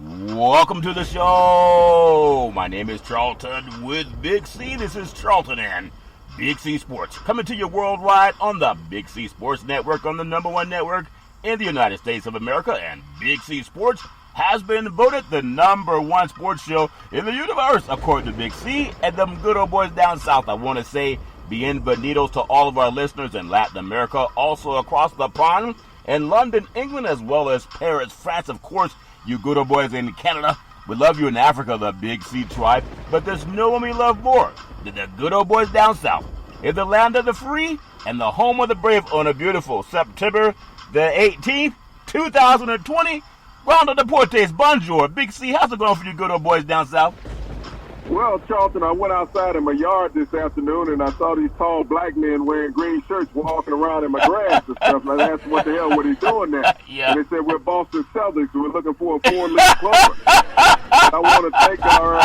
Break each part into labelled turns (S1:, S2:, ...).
S1: Welcome to the show. My name is Charlton with Big C. This is Charlton and Big C Sports, coming to you worldwide on the Big C Sports Network, on the #1 network in the United States of America. And Big C Sports has been voted the #1 sports show in the universe, according to Big C and them good old boys down south. I want to say bienvenidos to all of our listeners in Latin America, also across the pond, in London, England, as well as Paris, France, of course. You good old boys in Canada, we love you in Africa, the Big C tribe. But there's no one we love more than the good old boys down south, in the land of the free and the home of the brave, on a beautiful September the 18th, 2020. Round of Deportes, bonjour. Big C, how's it going for you good old boys down south?
S2: Well, Charlton, I went outside in my yard this afternoon and I saw these tall black men wearing green shirts walking around in my grass and stuff. And I asked them what the hell were they doing there.
S1: Yeah.
S2: And they said, we're Boston Celtics. We're looking for a 4-leaf clover. I want to thank our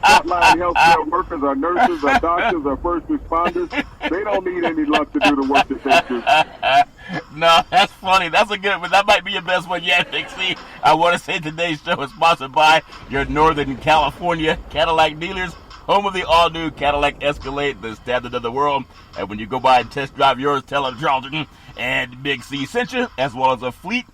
S2: frontline healthcare workers, our nurses, our doctors, our first responders. They don't need any luck to do the work that they do.
S1: No, that's funny. That's a good one. That might be your best one yet, Big C. I want to say today's show is sponsored by your Northern California Cadillac dealers, home of the all-new Cadillac Escalade, the standard of the world. And when you go by and test drive yours, tell them Charlton and Big C sent you, as well as a fleet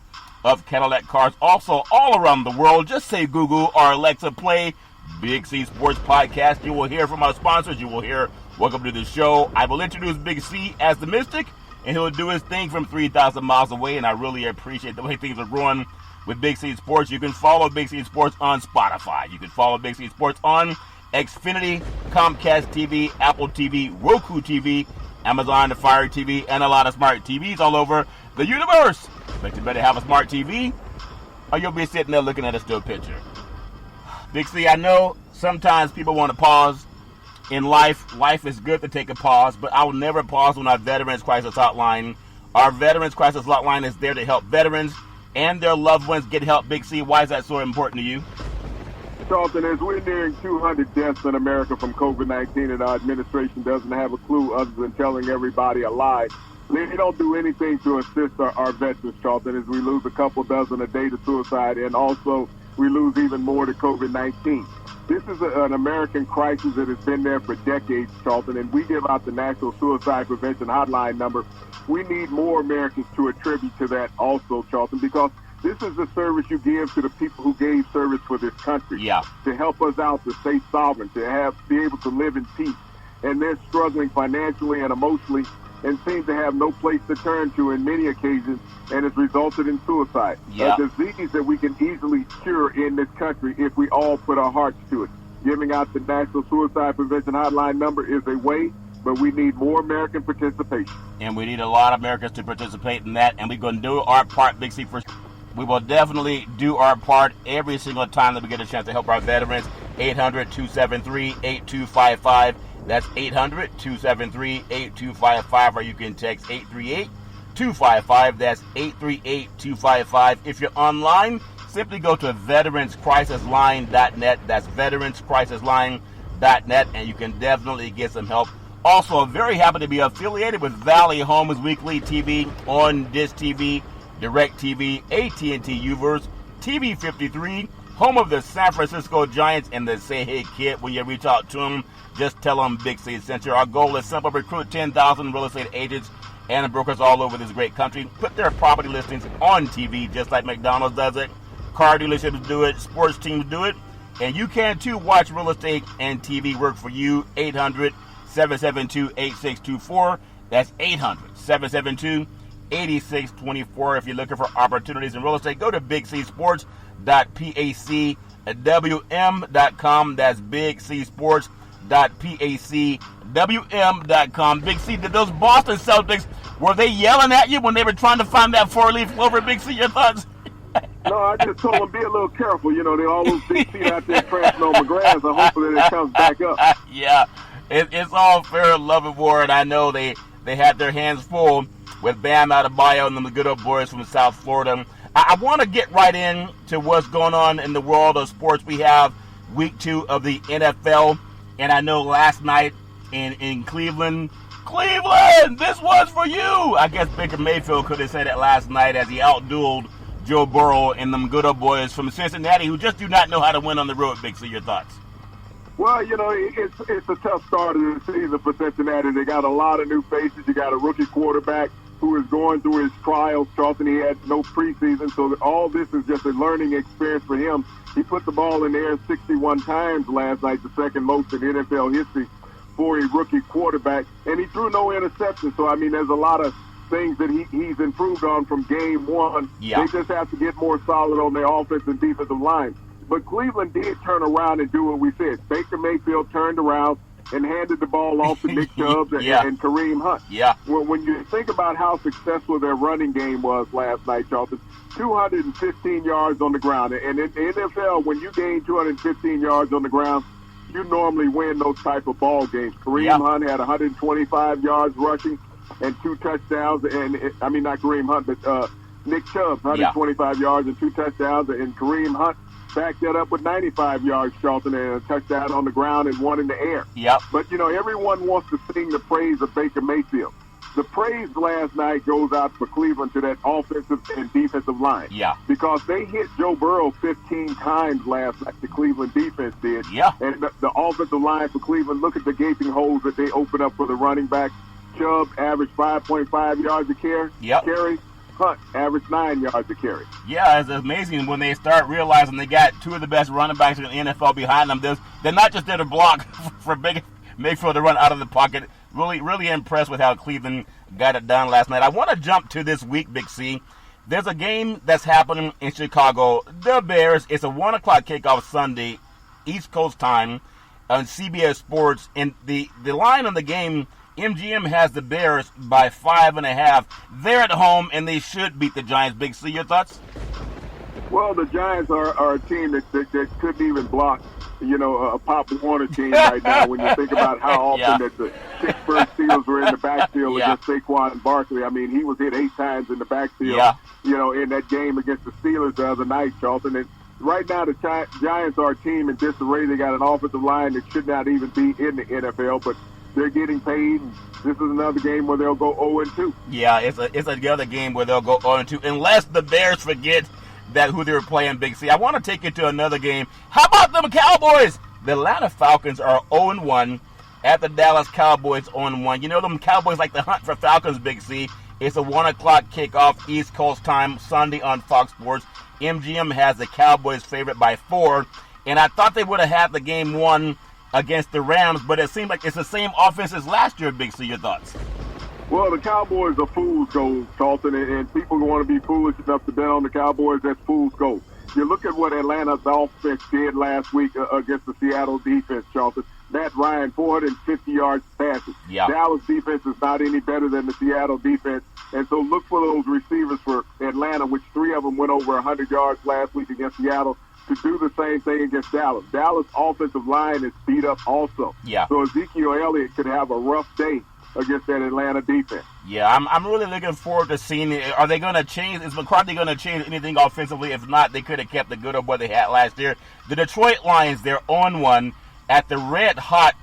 S1: of Cadillac cars also all around the world. Just say Google or Alexa, play Big C Sports Podcast. You will hear from our sponsors. You will hear welcome to the show. I will introduce Big C as the Mystic, and he'll do his thing from 3,000 miles away, and I really appreciate the way things are growing with Big C Sports. You can follow Big C Sports on Spotify. You can follow Big C Sports on Xfinity, Comcast TV, Apple TV, Roku TV, Amazon Fire TV, and a lot of smart TVs all over the universe. But you better have a smart TV, or you'll be sitting there looking at a still picture. Big C, I know sometimes people want to pause in life. Life is good to take a pause, but I will never pause on our Veterans Crisis Hotline. Our Veterans Crisis Hotline is there to help veterans and their loved ones get help. Big C, why is that so important to you?
S2: Charlton, as we're nearing 200 deaths in America from COVID-19 and our administration doesn't have a clue other than telling everybody a lie, they don't do anything to assist our veterans, Charlton, as we lose a couple dozen a day to suicide, and also we lose even more to COVID-19. This is an American crisis that has been there for decades, Charlton, and we give out the National Suicide Prevention Hotline number. We need more Americans to attribute to that also, Charlton, because this is the service you give to the people who gave service for this country.
S1: Yeah.
S2: To help us out, to stay sovereign, to be able to live in peace. And they're struggling financially and emotionally and seem to have no place to turn to in many occasions, and it's resulted in suicide.
S1: Yeah.
S2: A disease that we can easily cure in this country if we all put our hearts to it. Giving out the National Suicide Prevention Hotline number is a way, but we need more American participation.
S1: And we need a lot of Americans to participate in that, and we're going to do our part, Big C, for we will definitely do our part every single time that we get a chance to help our veterans. 800-273-8255. That's 800-273-8255, or you can text 838-255. That's 838-255. If you're online, simply go to veteranscrisisline.net. That's veteranscrisisline.net, and you can definitely get some help. Also, very happy to be affiliated with Valley Homes Weekly TV on Dish TV, Direct TV, AT&T Uverse, TV 53, home of the San Francisco Giants, and the Say Hey Kid. When you reach out to them, just tell them Big C sent you. Our goal is simple: recruit 10,000 real estate agents and brokers all over this great country. Put their property listings on TV, just like McDonald's does it. Car dealerships do it. Sports teams do it. And you can, too, watch real estate and TV work for you. 800-772-8624. That's 800-772-8624. If you're looking for opportunities in real estate, go to bigcsports.pacwm.com. That's bigcsports.pacwm.com. Big C, did those Boston Celtics, were they yelling at you when they were trying to find that 4-leaf clover? Big C, your thoughts?
S2: No, I just told them be a little careful. You know, they all those big feet out there prancing on my grass, and hopefully that it comes back up.
S1: Yeah, it's all fair love and war, and I know they had their hands full with Bam Adebayo and the good old boys from South Florida. I want to get right into what's going on in the world of sports. We have week 2 of the NFL, and I know last night in Cleveland, this was for you. I guess Baker Mayfield could have said it last night as he outdueled Joe Burrow and them good old boys from Cincinnati who just do not know how to win on the road. Big C, your thoughts?
S2: Well, it's a tough start of the season for Cincinnati. They got a lot of new faces. You got a rookie quarterback who is going through his trials. Charlton, he had no preseason, so all this is just a learning experience for him. He put the ball in the air 61 times last night, the second most in NFL history for a rookie quarterback, and he threw no interceptions. So, there's a lot of things that he's improved on from game one.
S1: Yeah.
S2: They just have to get more solid on their offensive and defensive line. But Cleveland did turn around and do what we said. Baker Mayfield turned around and handed the ball off to Nick Chubb and Kareem Hunt.
S1: Yeah.
S2: Well, when you think about how successful their running game was last night, Charlton, 215 yards on the ground. And in the NFL, when you gain 215 yards on the ground, you normally win those type of ball games. Kareem Hunt had 125 yards rushing and 2 touchdowns. Not Kareem Hunt, but Nick Chubb, 125 yards and 2 touchdowns. And Kareem Hunt backed that up with 95 yards, Charlton, and a touchdown on the ground and 1 in the air.
S1: Yep.
S2: But, everyone wants to sing the praise of Baker Mayfield. The praise last night goes out for Cleveland to that offensive and defensive line.
S1: Yeah.
S2: Because they hit Joe Burrow 15 times last night, the Cleveland defense did.
S1: Yeah.
S2: And the offensive line for Cleveland, look at the gaping holes that they open up for the running back. Chubb averaged 5.5 yards a carry. Hunt averaged 9 yards a carry.
S1: Yeah, it's amazing when they start realizing they got 2 of the best running backs in the NFL behind them. They're not just there to block for Mayfield to run out of the pocket. Really, really impressed with how Cleveland got it done last night. I want to jump to this week, Big C. There's a game that's happening in Chicago. The Bears, it's a 1 o'clock kickoff Sunday, East Coast time, on CBS Sports. And the line on the game, MGM has the Bears by 5.5. They're at home, and they should beat the Giants. Big C, your thoughts?
S2: Well, the Giants are a team that couldn't even block, a Pop Warner team right now. When you think about how often that the Pittsburgh Steelers were in the backfield against Saquon Barkley. He was hit 8 times in the backfield, in that game against the Steelers the other night, Charlton. And right now, the Giants are a team in disarray. They got an offensive line that should not even be in the NFL, but they're getting paid. This is another game where they'll go 0-2.
S1: Yeah, it's another game where they'll go 0-2, unless the Bears forget that who they were playing, Big C. I want to take you to another game. How about them Cowboys? The Atlanta Falcons are 0-1 at the Dallas Cowboys 0-1. Them Cowboys like to hunt for Falcons, Big C. It's a 1 o'clock kickoff East Coast time, Sunday on Fox Sports. MGM has the Cowboys favorite by 4, and I thought they would have had the game won against the Rams, but it seems like it's the same offense as last year, Big C. Your thoughts?
S2: Well, the Cowboys are fool's gold, Charlton, and people who want to be foolish enough to bet on the Cowboys, that's fool's gold. You look at what Atlanta's offense did last week against the Seattle defense, Charlton. Matt Ryan, 450 yards passing.
S1: Yeah.
S2: Dallas defense is not any better than the Seattle defense, and so look for those receivers for Atlanta, which 3 of them went over 100 yards last week against Seattle, to do the same thing against Dallas. Dallas' offensive line is beat up also.
S1: Yeah.
S2: So Ezekiel Elliott could have a rough day against that Atlanta defense.
S1: Yeah, I'm really looking forward to seeing it. Are they going to change? Is McCarthy going to change anything offensively? If not, they could have kept the good old boy they had last year. The Detroit Lions, they're on 1 at the red-hot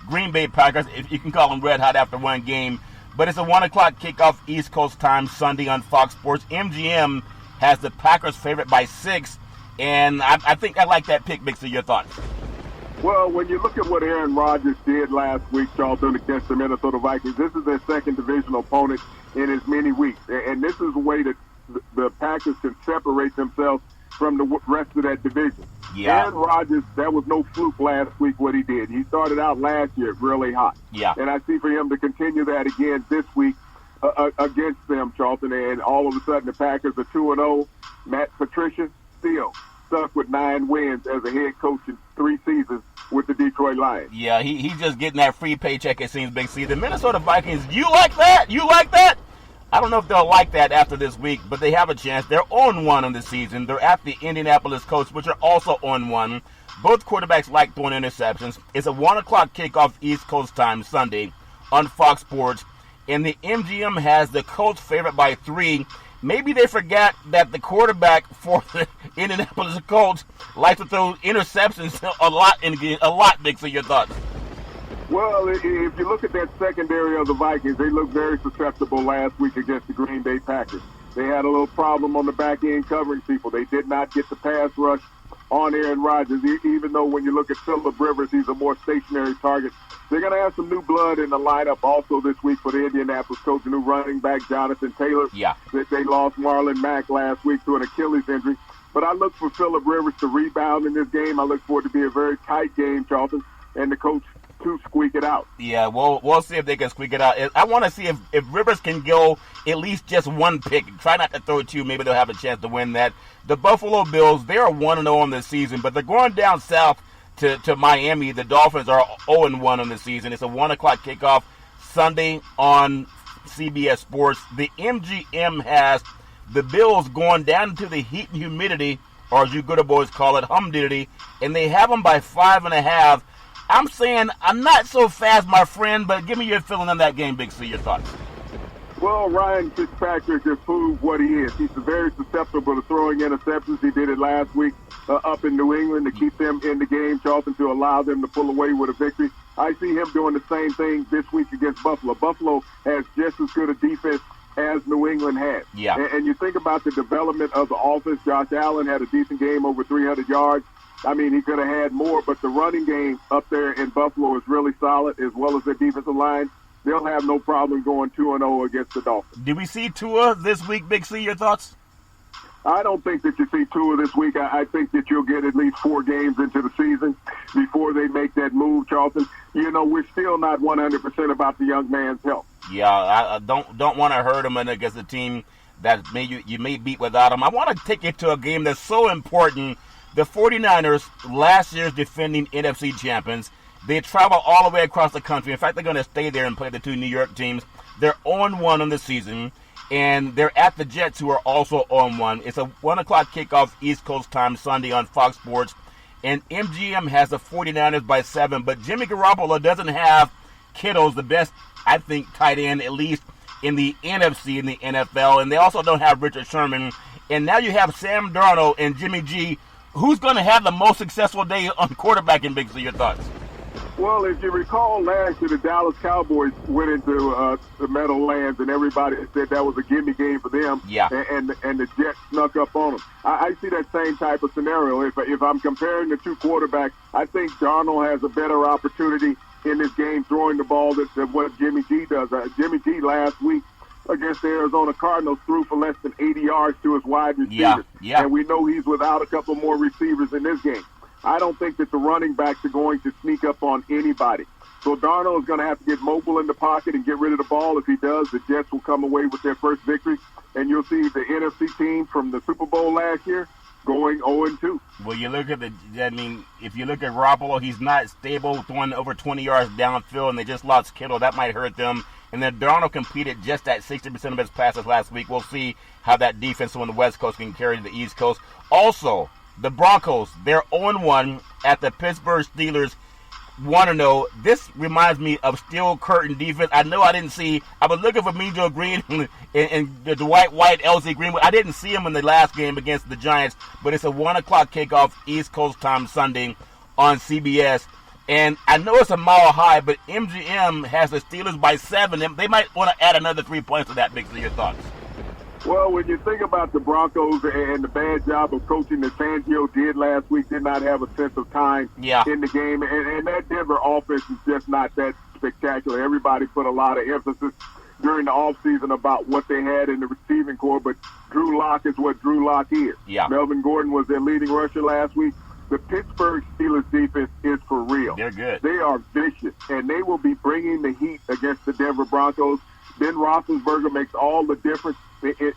S1: Green Bay Packers, if you can call them red-hot after one game. But it's a 1 o'clock kickoff East Coast time, Sunday on Fox Sports. MGM has the Packers favorite by 6, and I think I like that pick, Big C. Your thoughts?
S2: Well, when you look at what Aaron Rodgers did last week, Charlton, against the Minnesota Vikings, this is their second divisional opponent in as many weeks. And this is a way that the Packers can separate themselves from the rest of that division.
S1: Yeah.
S2: Aaron Rodgers, that was no fluke last week what he did. He started out last year really hot.
S1: Yeah.
S2: And I see for him to continue that again this week against them, Charlton. And all of a sudden the Packers are 2-0. Matt Patricia still stuck with 9 wins as a head coach in 3 seasons with the Detroit Lions.
S1: Yeah, he's just getting that free paycheck, it seems, Big C. The Minnesota Vikings, you like that? You like that? I don't know if they'll like that after this week, but they have a chance. They're on 1 in the season. They're at the Indianapolis Colts, which are also on 1. Both quarterbacks like throwing interceptions. It's a 1 o'clock kickoff East Coast time Sunday on Fox Sports. And the MGM has the Colts favorite by 3. Maybe they forgot that the quarterback for the Indianapolis Colts likes to throw interceptions a lot, Big C. Your thoughts?
S2: Well, if you look at that secondary of the Vikings, they looked very susceptible last week against the Green Bay Packers. They had a little problem on the back end covering people. They did not get the pass rush on Aaron Rodgers, even though when you look at Phillip Rivers, he's a more stationary target. They're going to have some new blood in the lineup also this week for the Indianapolis coach, a new running back, Jonathan Taylor.
S1: Yeah.
S2: They lost Marlon Mack last week to an Achilles injury. But I look for Phillip Rivers to rebound in this game. I look for it to be a very tight game, Charlton, and the coach to squeak it out.
S1: Yeah, we'll see if they can squeak it out. I want to see if Rivers can go at least just one pick. Try not to throw two. Maybe they'll have a chance to win that. The Buffalo Bills, they are 1-0 on the season, but they're going down south to Miami. The Dolphins are 0-1 on the season. It's a 1 o'clock kickoff Sunday on CBS Sports. The MGM has the Bills going down to the heat and humidity, or as you good boys call it, humidity, and they have them by 5.5. I'm saying I'm not so fast, my friend, but give me your feeling on that game, Big C. Your thoughts.
S2: Well, Ryan Fitzpatrick has proved what he is. He's very susceptible to throwing interceptions. He did it last week up in New England to keep them in the game, Charlton, to allow them to pull away with a victory. I see him doing the same thing this week against Buffalo. Buffalo has just as good a defense as New England had.
S1: Yeah.
S2: And you think about the development of the offense. Josh Allen had a decent game, over 300 yards. I mean, he could have had more, but the running game up there in Buffalo is really solid, as well as their defensive line. They'll have no problem going 2-0 against the Dolphins.
S1: Did we see Tua this week, Big C? Your thoughts?
S2: I don't think that you see Tua this week. I think that you'll get at least 4 games into the season before they make that move, Charlton. You know, we're still not 100% about the young man's health.
S1: Yeah, I don't want to hurt him against a team that you may beat without him. I want to take you to a game that's so important. The 49ers, last year's defending NFC champions, they travel all the way across the country. In fact, they're going to stay there and play the 2 New York teams. They're 0-1 on the season, and they're at the Jets, who are also 0-1. It's a 1 o'clock kickoff East Coast time Sunday on Fox Sports, and MGM has the 49ers by 7, but Jimmy Garoppolo doesn't have Kittle's the best, I think, tight end, at least in the NFC in the NFL, and they also don't have Richard Sherman, and now you have Sam Darnold and Jimmy G. Who's going to have the most successful day on quarterbacking, Big C? Your thoughts?
S2: Well, if you recall last year, the Dallas Cowboys went into the Meadowlands, and everybody said that was a gimme game for them.
S1: Yeah.
S2: And the Jets snuck up on them. I see that same type of scenario. If I'm comparing the 2 quarterbacks, I think Darnold has a better opportunity in this game throwing the ball than what Jimmy G does. Jimmy G last week against the Arizona Cardinals threw for less than 80 yards to his wide receivers.
S1: Yeah.
S2: And we know he's without a couple more receivers in this game. I don't think that the running backs are going to sneak up on anybody. So Darnold is going to have to get mobile in the pocket and get rid of the ball. If he does, the Jets will come away with their first victory. And you'll see the NFC team from the Super Bowl last year going 0-2.
S1: Well, you look at if you look at Garoppolo, he's not stable, throwing over 20 yards downfield, and they just lost Kittle. That might hurt them. And then Darnold competed just at 60% of his passes last week. We'll see how that defense on the West Coast can carry the East Coast. Also, the Broncos, they're 0-1 at the Pittsburgh Steelers 1-0. This reminds me of Steel Curtain defense. I know I was looking for Mejo Green and the Dwight White, LC Greenwood. I didn't see him in the last game against the Giants, but it's a 1 o'clock kickoff East Coast time Sunday on CBS. And I know it's a mile high, but MGM has the Steelers by 7. They might want to add another 3 points to that, Big C. Your thoughts?
S2: Well, when you think about the Broncos and the bad job of coaching that Fangio did last week, did not have a sense of time in the game. And that Denver offense is just not that spectacular. Everybody put a lot of emphasis during the offseason about what they had in the receiving core, but Drew Lock is what Drew Lock is.
S1: Yeah.
S2: Melvin Gordon was their leading rusher last week. The Pittsburgh Steelers defense is for real.
S1: They're good.
S2: They are vicious, and they will be bringing the heat against the Denver Broncos. Ben Roethlisberger makes all the difference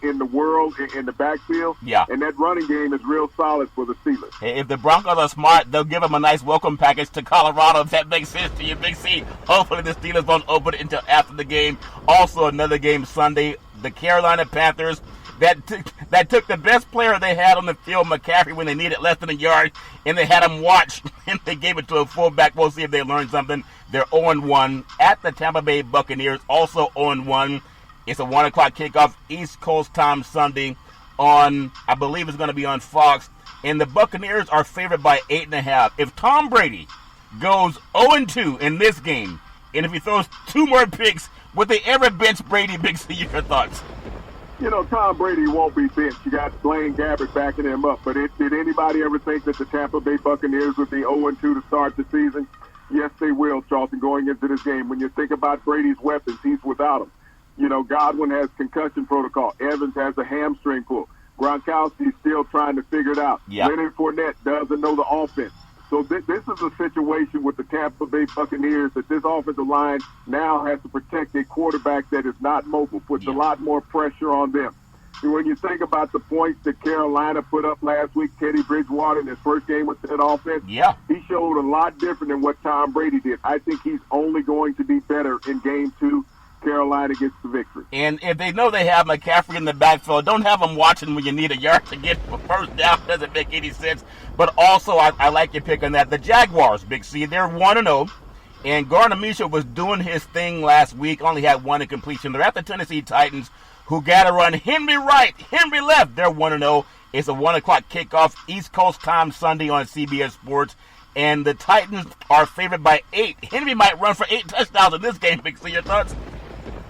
S2: in the world in the backfield.
S1: Yeah.
S2: And that running game is real solid for the Steelers.
S1: Hey, if the Broncos are smart, they'll give them a nice welcome package to Colorado, if that makes sense to you, Big C. Hopefully the Steelers won't open it until after the game. Also another game Sunday, the Carolina Panthers that took the best player they had on the field, McCaffrey, when they needed less than a yard, and they had him watch, and they gave it to a fullback. We'll see if they learned something. They're 0-1 at the Tampa Bay Buccaneers, also 0-1. It's a 1 o'clock kickoff East Coast time Sunday on, I believe it's going to be on Fox, and the Buccaneers are favored by 8.5. If Tom Brady goes 0-2 in this game, and if he throws 2 more picks, would they ever bench Brady? Big C, your thoughts?
S2: Tom Brady won't be benched. You got Blaine Gabbert backing him up. But did anybody ever think that the Tampa Bay Buccaneers would be 0-2 to start the season? Yes, they will, Charlton, going into this game. When you think about Brady's weapons, he's without them. Godwin has concussion protocol. Evans has a hamstring pull. Gronkowski's still trying to figure it out.
S1: Yeah.
S2: Leonard Fournette doesn't know the offense. So this is a situation with the Tampa Bay Buccaneers that this offensive line now has to protect a quarterback that is not mobile, puts a lot more pressure on them. And when you think about the points that Carolina put up last week, Teddy Bridgewater in his first game with that offense, he showed a lot different than what Tom Brady did. I think he's only going to be better in game 2. Carolina gets the victory.
S1: And if they know they have McCaffrey in the backfield, don't have them watching when you need a yard to get a first down. Doesn't make any sense. But also, I like your pick on that. The Jaguars, Big C, they're 1-0. And Gardner Minshew was doing his thing last week, only had one incompletion. They're at the Tennessee Titans, who got to run Henry right, Henry left. They're 1-0. It's a 1 o'clock kickoff, East Coast time Sunday on CBS Sports. And the Titans are favored by 8. Henry might run for 8 touchdowns in this game, Big C. Your thoughts?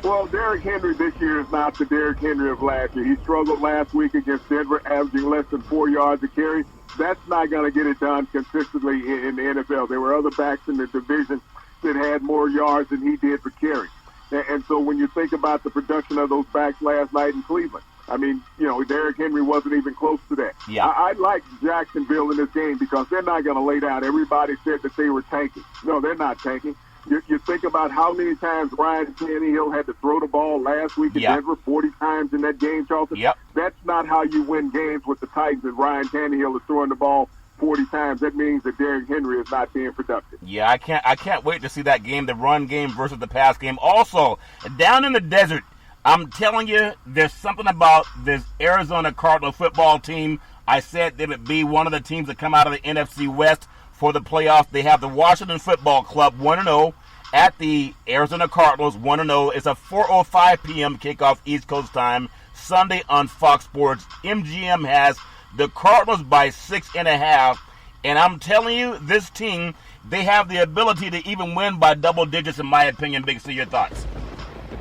S2: Well, Derrick Henry this year is not the Derrick Henry of last year. He struggled last week against Denver, averaging less than 4 yards a carry. That's not going to get it done consistently in the NFL. There were other backs in the division that had more yards than he did for carry. And so when you think about the production of those backs last night in Cleveland, I mean, Derrick Henry wasn't even close to that.
S1: Yeah.
S2: I like Jacksonville in this game because they're not going to lay down. Everybody said that they were tanking. No, they're not tanking. You think about how many times Ryan Tannehill had to throw the ball last week in Denver, 40 times in that game, Charlton.
S1: Yep.
S2: That's not how you win games with the Titans and Ryan Tannehill is throwing the ball 40 times. That means that Derrick Henry is not being productive.
S1: Yeah, I can't wait to see that game, the run game versus the pass game. Also, down in the desert, I'm telling you, there's something about this Arizona Cardinal football team. I said they would be one of the teams that come out of the NFC West for the playoff. They have the Washington Football Club 1-0 at the Arizona Cardinals 1-0. It's a 4:05 p.m. kickoff East Coast time Sunday on Fox Sports. MGM has the Cardinals by 6.5, and I'm telling you, this team, they have the ability to even win by double digits, in my opinion. Big C, your thoughts?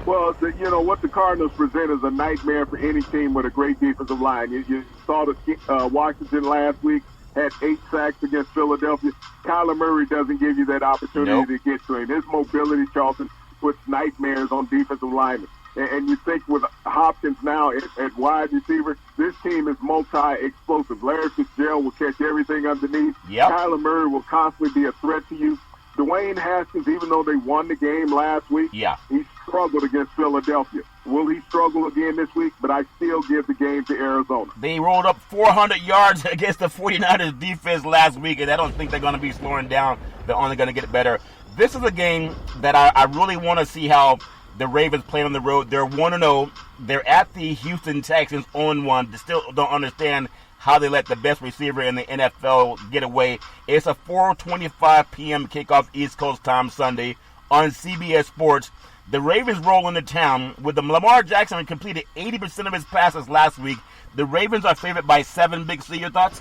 S2: Well, what the Cardinals present is a nightmare for any team with a great defensive line. You saw the Washington last week. Had 8 sacks against Philadelphia. Kyler Murray doesn't give you that opportunity to get to him. His mobility, Charlton, puts nightmares on defensive linemen. And you think with Hopkins now at wide receiver, this team is multi-explosive. Larry Fitzgerald will catch everything underneath. Kyler Murray will constantly be a threat to you. Dwayne Haskins, even though they won the game last week, he struggled against Philadelphia. Will he struggle again this week? But I still give the game to Arizona.
S1: They rolled up 400 yards against the 49ers defense last week, and I don't think they're going to be slowing down. They're only going to get better. This is a game that I really want to see how the Ravens play on the road. They're 1-0. They're at the Houston Texans 0-1. They still don't understand how they let the best receiver in the NFL get away. It's a 4:25 p.m. kickoff East Coast time Sunday on CBS Sports. The Ravens roll into town. With the Lamar Jackson completed 80% of his passes last week, the Ravens are favored by 7. Big C, your thoughts?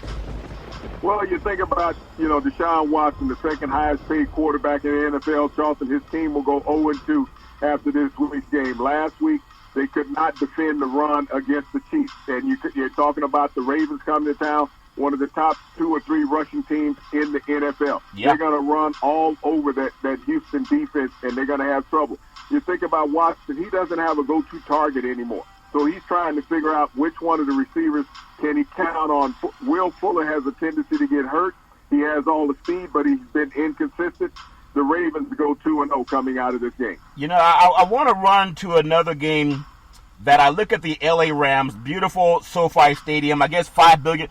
S2: Well, you think about, Deshaun Watson, the second highest paid quarterback in the NFL. Charlton, his team will go 0-2 after this week's game. Last week, they could not defend the run against the Chiefs. And you're talking about the Ravens coming to town, one of the top 2 or 3 rushing teams in the NFL. They're going to run all over that Houston defense, and they're going to have trouble. You think about Watson, he doesn't have a go-to target anymore. So he's trying to figure out which one of the receivers can he count on. Will Fuller has a tendency to get hurt. He has all the speed, but he's been inconsistent. The Ravens go 2-0 coming out of this game.
S1: I want to run to another game that I look at the LA Rams, beautiful SoFi Stadium. I guess $5 billion.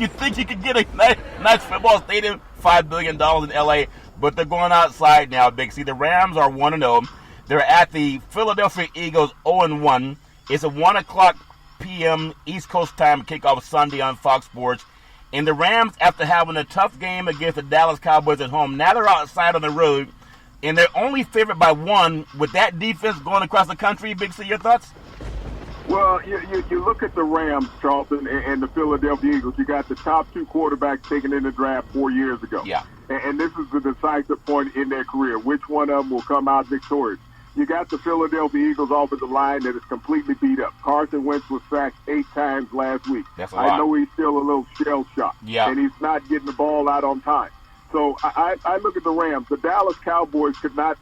S1: You think you could get a nice football stadium? $5 billion in LA, but they're going outside now, Big C. The Rams are 1-0. They're at the Philadelphia Eagles 0-1. It's a 1 o'clock p.m. East Coast time kickoff Sunday on Fox Sports. And the Rams, after having a tough game against the Dallas Cowboys at home, now they're outside on the road, and they're only favored by 1 with that defense going across the country. Big C, your thoughts?
S2: Well, you look at the Rams, Charlton, and the Philadelphia Eagles. You got the top 2 quarterbacks taken in the draft 4 years ago.
S1: Yeah.
S2: And this is the decisive point in their career. Which one of them will come out victorious? You got the Philadelphia Eagles offensive line that is completely beat up. Carson Wentz was sacked 8 times last week.
S1: That's a lot.
S2: I know he's still a little shell-shocked, and he's not getting the ball out on time. So I look at the Rams. The Dallas Cowboys could not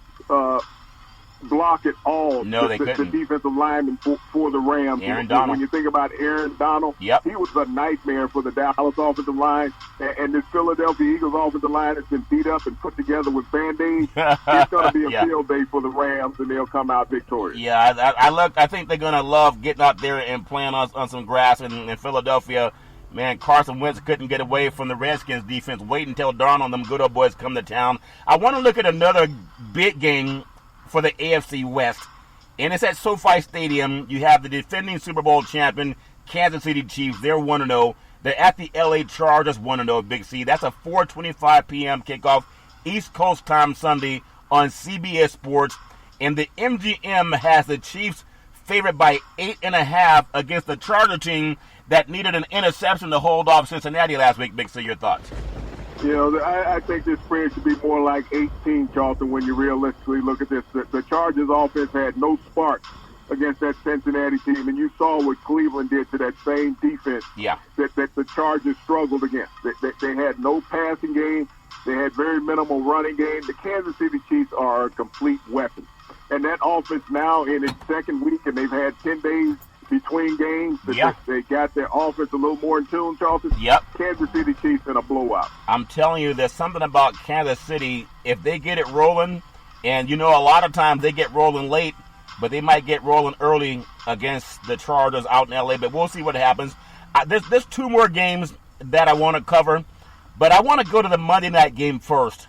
S2: block at all.
S1: No, they couldn't.
S2: The defensive lineman for the Rams.
S1: Aaron Donald.
S2: When you think about Aaron Donald, he was a nightmare for the Dallas offensive line. And this Philadelphia Eagles offensive line has been beat up and put together with Band-Aids. It's going to be a field day for the Rams, and they'll come out victorious.
S1: Yeah, I think they're going to love getting out there and playing on some grass in Philadelphia. Man, Carson Wentz couldn't get away from the Redskins defense. Wait until Darnold and them good old boys come to town. I want to look at another big game for the AFC West, and it's at SoFi Stadium. You have the defending Super Bowl champion, Kansas City Chiefs. They're 1-0. They're at the LA Chargers, 1-0, Big C. That's a 4:25 p.m. kickoff, East Coast time Sunday on CBS Sports. And the MGM has the Chiefs favored by 8.5 against the Charger team that needed an interception to hold off Cincinnati last week. Big C, your thoughts?
S2: You know, I think this spread should be more like 18, Charlton, when you realistically look at this. The Chargers offense had no spark against that Cincinnati team, and you saw what Cleveland did to that same defense that the Chargers struggled against. They had no passing game. They had very minimal running game. The Kansas City Chiefs are a complete weapon. And that offense now in its second week, and they've had 10 days between games. They got their offense a little more in tune, Charlton. Kansas City Chiefs in a blowout.
S1: I'm telling you, there's something about Kansas City. If they get it rolling, and you know a lot of times they get rolling late, but they might get rolling early against the Chargers out in L.A., but we'll see what happens. There's 2 more games that I want to cover, but I want to go to the Monday night game first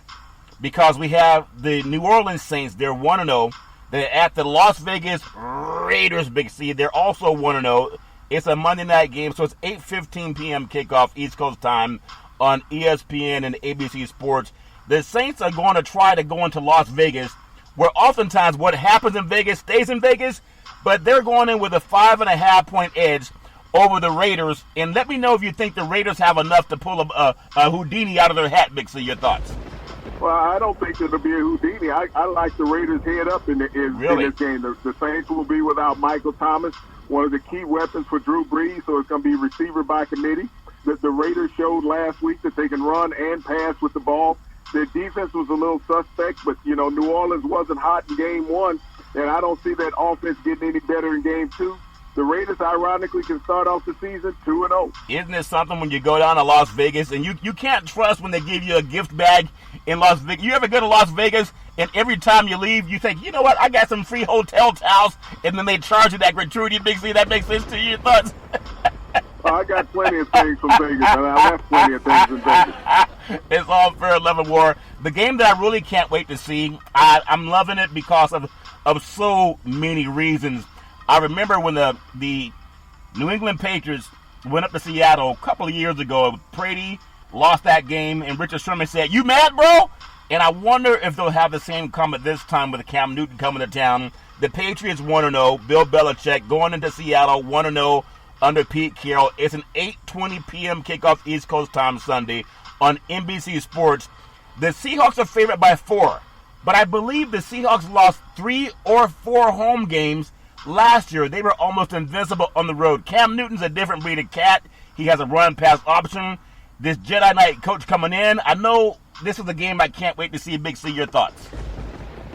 S1: because we have the New Orleans Saints. They're 1-0. They're at the Las Vegas Raiders, Big C. They're also 1-0. It's a Monday night game, so it's 8:15 p.m. kickoff East Coast time on ESPN and ABC Sports. The Saints are going to try to go into Las Vegas, where oftentimes what happens in Vegas stays in Vegas, but they're going in with a 5.5-point edge over the Raiders. And let me know if you think the Raiders have enough to pull a Houdini out of their hat, Big C. Your thoughts?
S2: Well, I don't think it'll be a Houdini. I like the Raiders head up in this game. The Saints will be without Michael Thomas, one of the key weapons for Drew Brees, so it's going to be receiver by committee. The Raiders showed last week that they can run and pass with the ball. Their defense was a little suspect, but, you know, New Orleans wasn't hot in game 1, and I don't see that offense getting any better in game 2. The Raiders, ironically, can start off the season 2-0.
S1: Isn't it something when you go down to Las Vegas and you can't trust when they give you a gift bag in Las Vegas? You ever go to Las Vegas and every time you leave, you think, you know what, I got some free hotel towels, and then they charge you that gratuity, Big C? That makes sense to you? Your thoughts?
S2: I got plenty of things from Vegas, and I left plenty of things in Vegas.
S1: It's all fair love war. The game that I really can't wait to see, I'm loving it because of so many reasons. I remember when the New England Patriots went up to Seattle a couple of years ago. Brady lost that game, and Richard Sherman said, "You mad, bro?" And I wonder if they'll have the same comment this time with Cam Newton coming to town. The Patriots 1-0. Bill Belichick going into Seattle 1-0 under Pete Carroll. It's an 8:20 p.m. kickoff East Coast time Sunday on NBC Sports. The Seahawks are favored by 4, but I believe the Seahawks lost 3 or 4 home games last year. They were almost invincible on the road. Cam Newton's a different breed of cat. He has a run-pass option. This Jedi Knight coach coming in, I know this is a game I can't wait to see. Big C, your thoughts?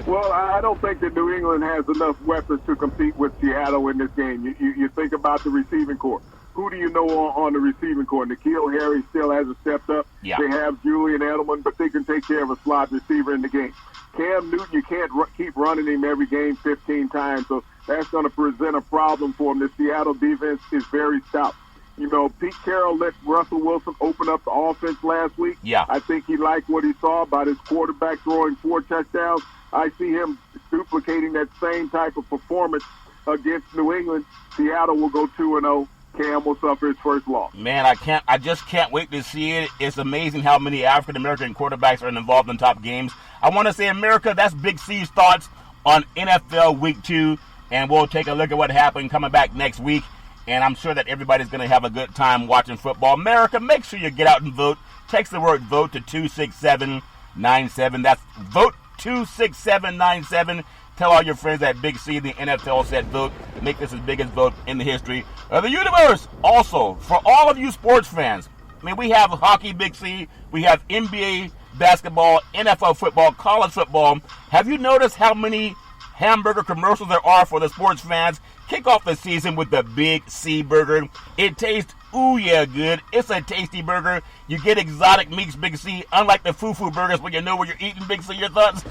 S2: Well, I don't think that New England has enough weapons to compete with Seattle in this game. You think about the receiving corps. Who do you know on the receiving corps? N'Keal Harry still hasn't stepped up.
S1: Yeah.
S2: They have Julian Edelman, but they can take care of a slot receiver in the game. Cam Newton, you can't keep running him every game 15 times, so that's going to present a problem for him. The Seattle defense is very stout. You know, Pete Carroll let Russell Wilson open up the offense last week.
S1: Yeah.
S2: I think he liked what he saw about his quarterback throwing 4 touchdowns. I see him duplicating that same type of performance against New England. Seattle will go 2-0. Cam will suffer his first loss.
S1: Man, I just can't wait to see it. It's amazing how many African-American quarterbacks are involved in top games. I want to say, America, that's Big C's thoughts on NFL Week 2, and we'll take a look at what happened coming back next week, and I'm sure that everybody's going to have a good time watching football. America, make sure you get out and vote. Text the word VOTE to 26797. That's VOTE 26797. Tell all your friends that Big C, the NFL, said vote. Make this the biggest vote in the history of the universe. Also, for all of you sports fans, I mean, we have hockey, Big C. We have NBA basketball, NFL football, college football. Have you noticed how many hamburger commercials there are for the sports fans? Kick off the season with the Big C burger. It tastes ooh yeah good. It's a tasty burger. You get exotic meats, Big C, unlike the foo-foo burgers when you know where you're eating, Big C. Your thoughts?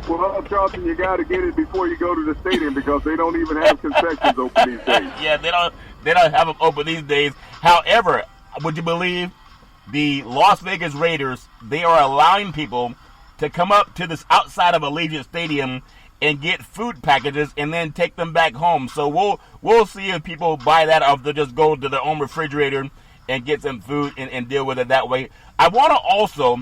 S2: Well, Charlton, you got to get it before you go to the stadium because they don't even have concessions open these days.
S1: Yeah, they don't have them open these days. However, would you believe the Las Vegas Raiders, they are allowing people to come up to this outside of Allegiant Stadium and get food packages and then take them back home. So we'll see if people buy that or if they'll just go to their own refrigerator and get some food and deal with it that way. I want to also,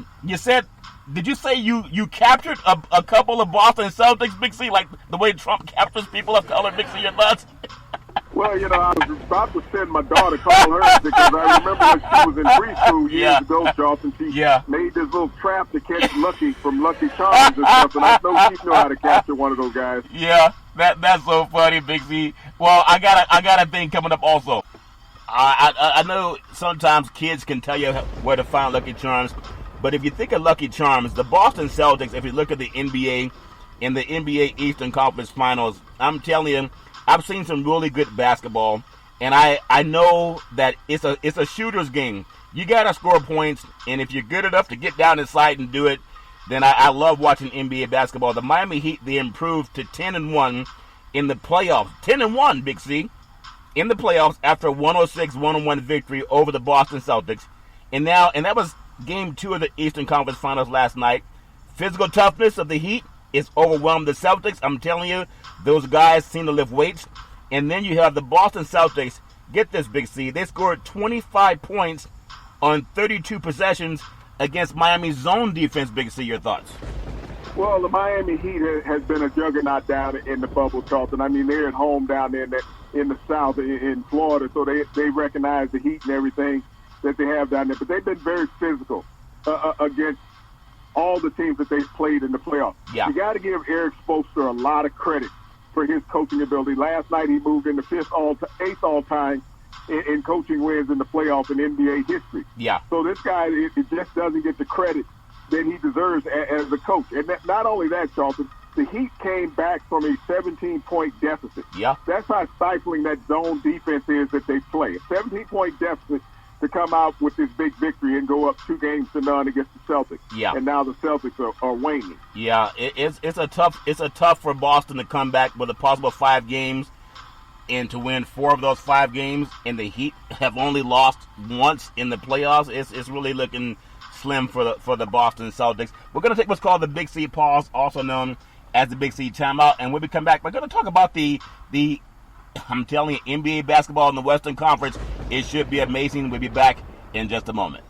S1: did you say you captured a couple of Boston Celtics, Big C, like the way Trump captures people of color? Big C, your thoughts?
S2: Well, I was about to send my daughter, call her, because I remember when she was in preschool years ago, Charlton, she made this little trap to catch Lucky from Lucky Charms and stuff, and I know she know how to capture one of those guys.
S1: Yeah, that's so funny, Big C. Well, I got a thing coming up also. I know sometimes kids can tell you where to find Lucky Charms, but if you think of Lucky Charms, the Boston Celtics, if you look at the NBA, in the NBA Eastern Conference Finals, I'm telling you, I've seen some really good basketball, and I know that it's a shooter's game. You got to score points, and if you're good enough to get down inside and do it, then I love watching NBA basketball. The Miami Heat, they improved to 10-1 in the playoffs. 10-1, Big C, in the playoffs after a 106-101 victory over the Boston Celtics. And that was Game 2 of the Eastern Conference Finals last night. Physical toughness of the Heat is overwhelmed the Celtics. I'm telling you, those guys seem to lift weights. And then you have the Boston Celtics. Get this, Big C. They scored 25 points on 32 possessions against Miami's zone defense, Big C. Your thoughts?
S2: Well, the Miami Heat has been a juggernaut down in the bubble, Charlton. I mean, they're at home down there in the South, in Florida, so they recognize the heat and everything that they have down there. But they've been very physical against all the teams that they've played in the playoffs.
S1: Yeah.
S2: You got to give Eric Spoelstra a lot of credit for his coaching ability. Last night he moved into eighth all-time in coaching wins in the playoff in NBA history.
S1: Yeah.
S2: So this guy, it just doesn't get the credit that he deserves as a coach. And not only that, Charlton, the Heat came back from a 17-point deficit.
S1: Yeah.
S2: That's how stifling that zone defense is that they play. A 17-point deficit to come out with this big victory and go up 2-0 against the Celtics.
S1: Yeah.
S2: And now the Celtics are waning.
S1: Yeah, it's a tough for Boston to come back with a possible 5 games and to win 4 of those 5 games, and the Heat have only lost once in the playoffs. It's really looking slim for the Boston Celtics. We're going to take what's called the Big C pause, also known as the Big C timeout, and when we come back, we're going to talk about the I'm telling you, NBA basketball in the Western Conference. It should be amazing. We'll be back in just a moment.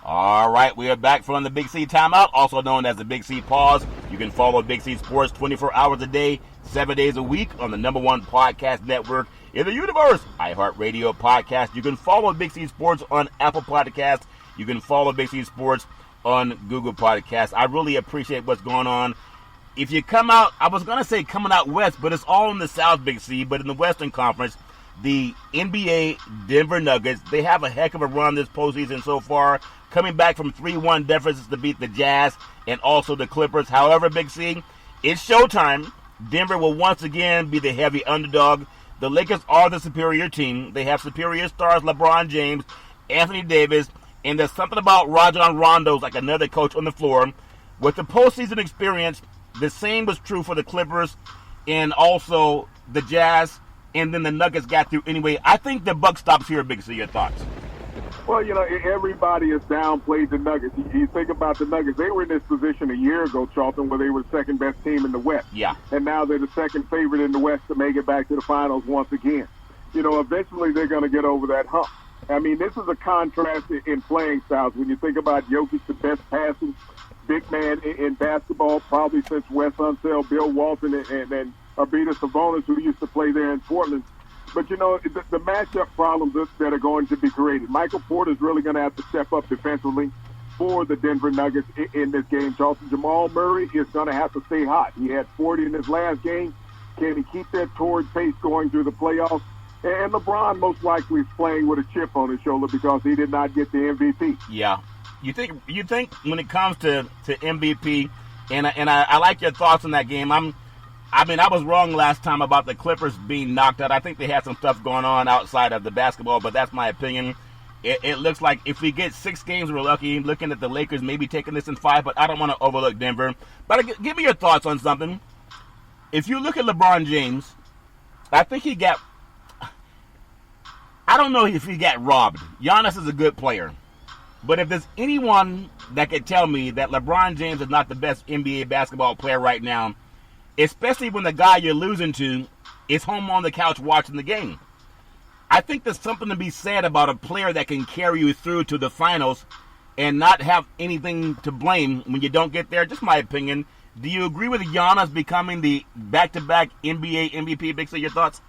S1: All right, we are back from the Big C timeout, also known as the Big C pause. You can follow Big C Sports 24 hours a day, 7 days a week on the #1 podcast network in the universe, iHeartRadio Podcast. You can follow Big C Sports on Apple Podcasts. You can follow Big C Sports on Google Podcasts. I really appreciate what's going on. If you come out, I was going to say coming out west, but it's all in the South, Big C. But in the Western Conference, the NBA Denver Nuggets, they have a heck of a run this postseason so far, coming back from 3-1 deficits to beat the Jazz and also the Clippers. However, Big C, it's showtime. Denver will once again be the heavy underdog. The Lakers are the superior team. They have superior stars, LeBron James, Anthony Davis, and there's something about Rajon Rondo's like another coach on the floor. With the postseason experience, the same was true for the Clippers and also the Jazz, and then the Nuggets got through anyway. I think the buck stops here, Big C. Your thoughts?
S2: Well, everybody has downplayed the Nuggets. You think about the Nuggets. They were in this position a year ago, Charlton, where they were the second-best team in the West.
S1: Yeah.
S2: And now they're the second favorite in the West to make it back to the finals once again. Eventually they're going to get over that hump. I mean, this is a contrast in playing styles. When you think about Jokic, the best passing big man in basketball, probably since Wes Unseld, Bill Walton, and Arvydas Sabonis, who used to play there in Portland. But, the matchup problems that are going to be created. Michael Porter's really going to have to step up defensively for the Denver Nuggets in this game, Charleston. Jamal Murray is going to have to stay hot. He had 40 in his last game. Can he keep that torrid pace going through the playoffs? And LeBron most likely is playing with a chip on his shoulder because he did not get the MVP.
S1: Yeah. You think when it comes to MVP, and I like your thoughts on that game. I was wrong last time about the Clippers being knocked out. I think they had some stuff going on outside of the basketball, but that's my opinion. It looks like if we get 6 games, we're lucky. Looking at the Lakers maybe taking this in 5, but I don't want to overlook Denver. But give me your thoughts on something. If you look at LeBron James, I think I don't know if he got robbed. Giannis is a good player. But if there's anyone that could tell me that LeBron James is not the best NBA basketball player right now, especially when the guy you're losing to is home on the couch watching the game. I think there's something to be said about a player that can carry you through to the finals and not have anything to blame when you don't get there. Just my opinion. Do you agree with Giannis becoming the back-to-back NBA MVP? Big C, your thoughts?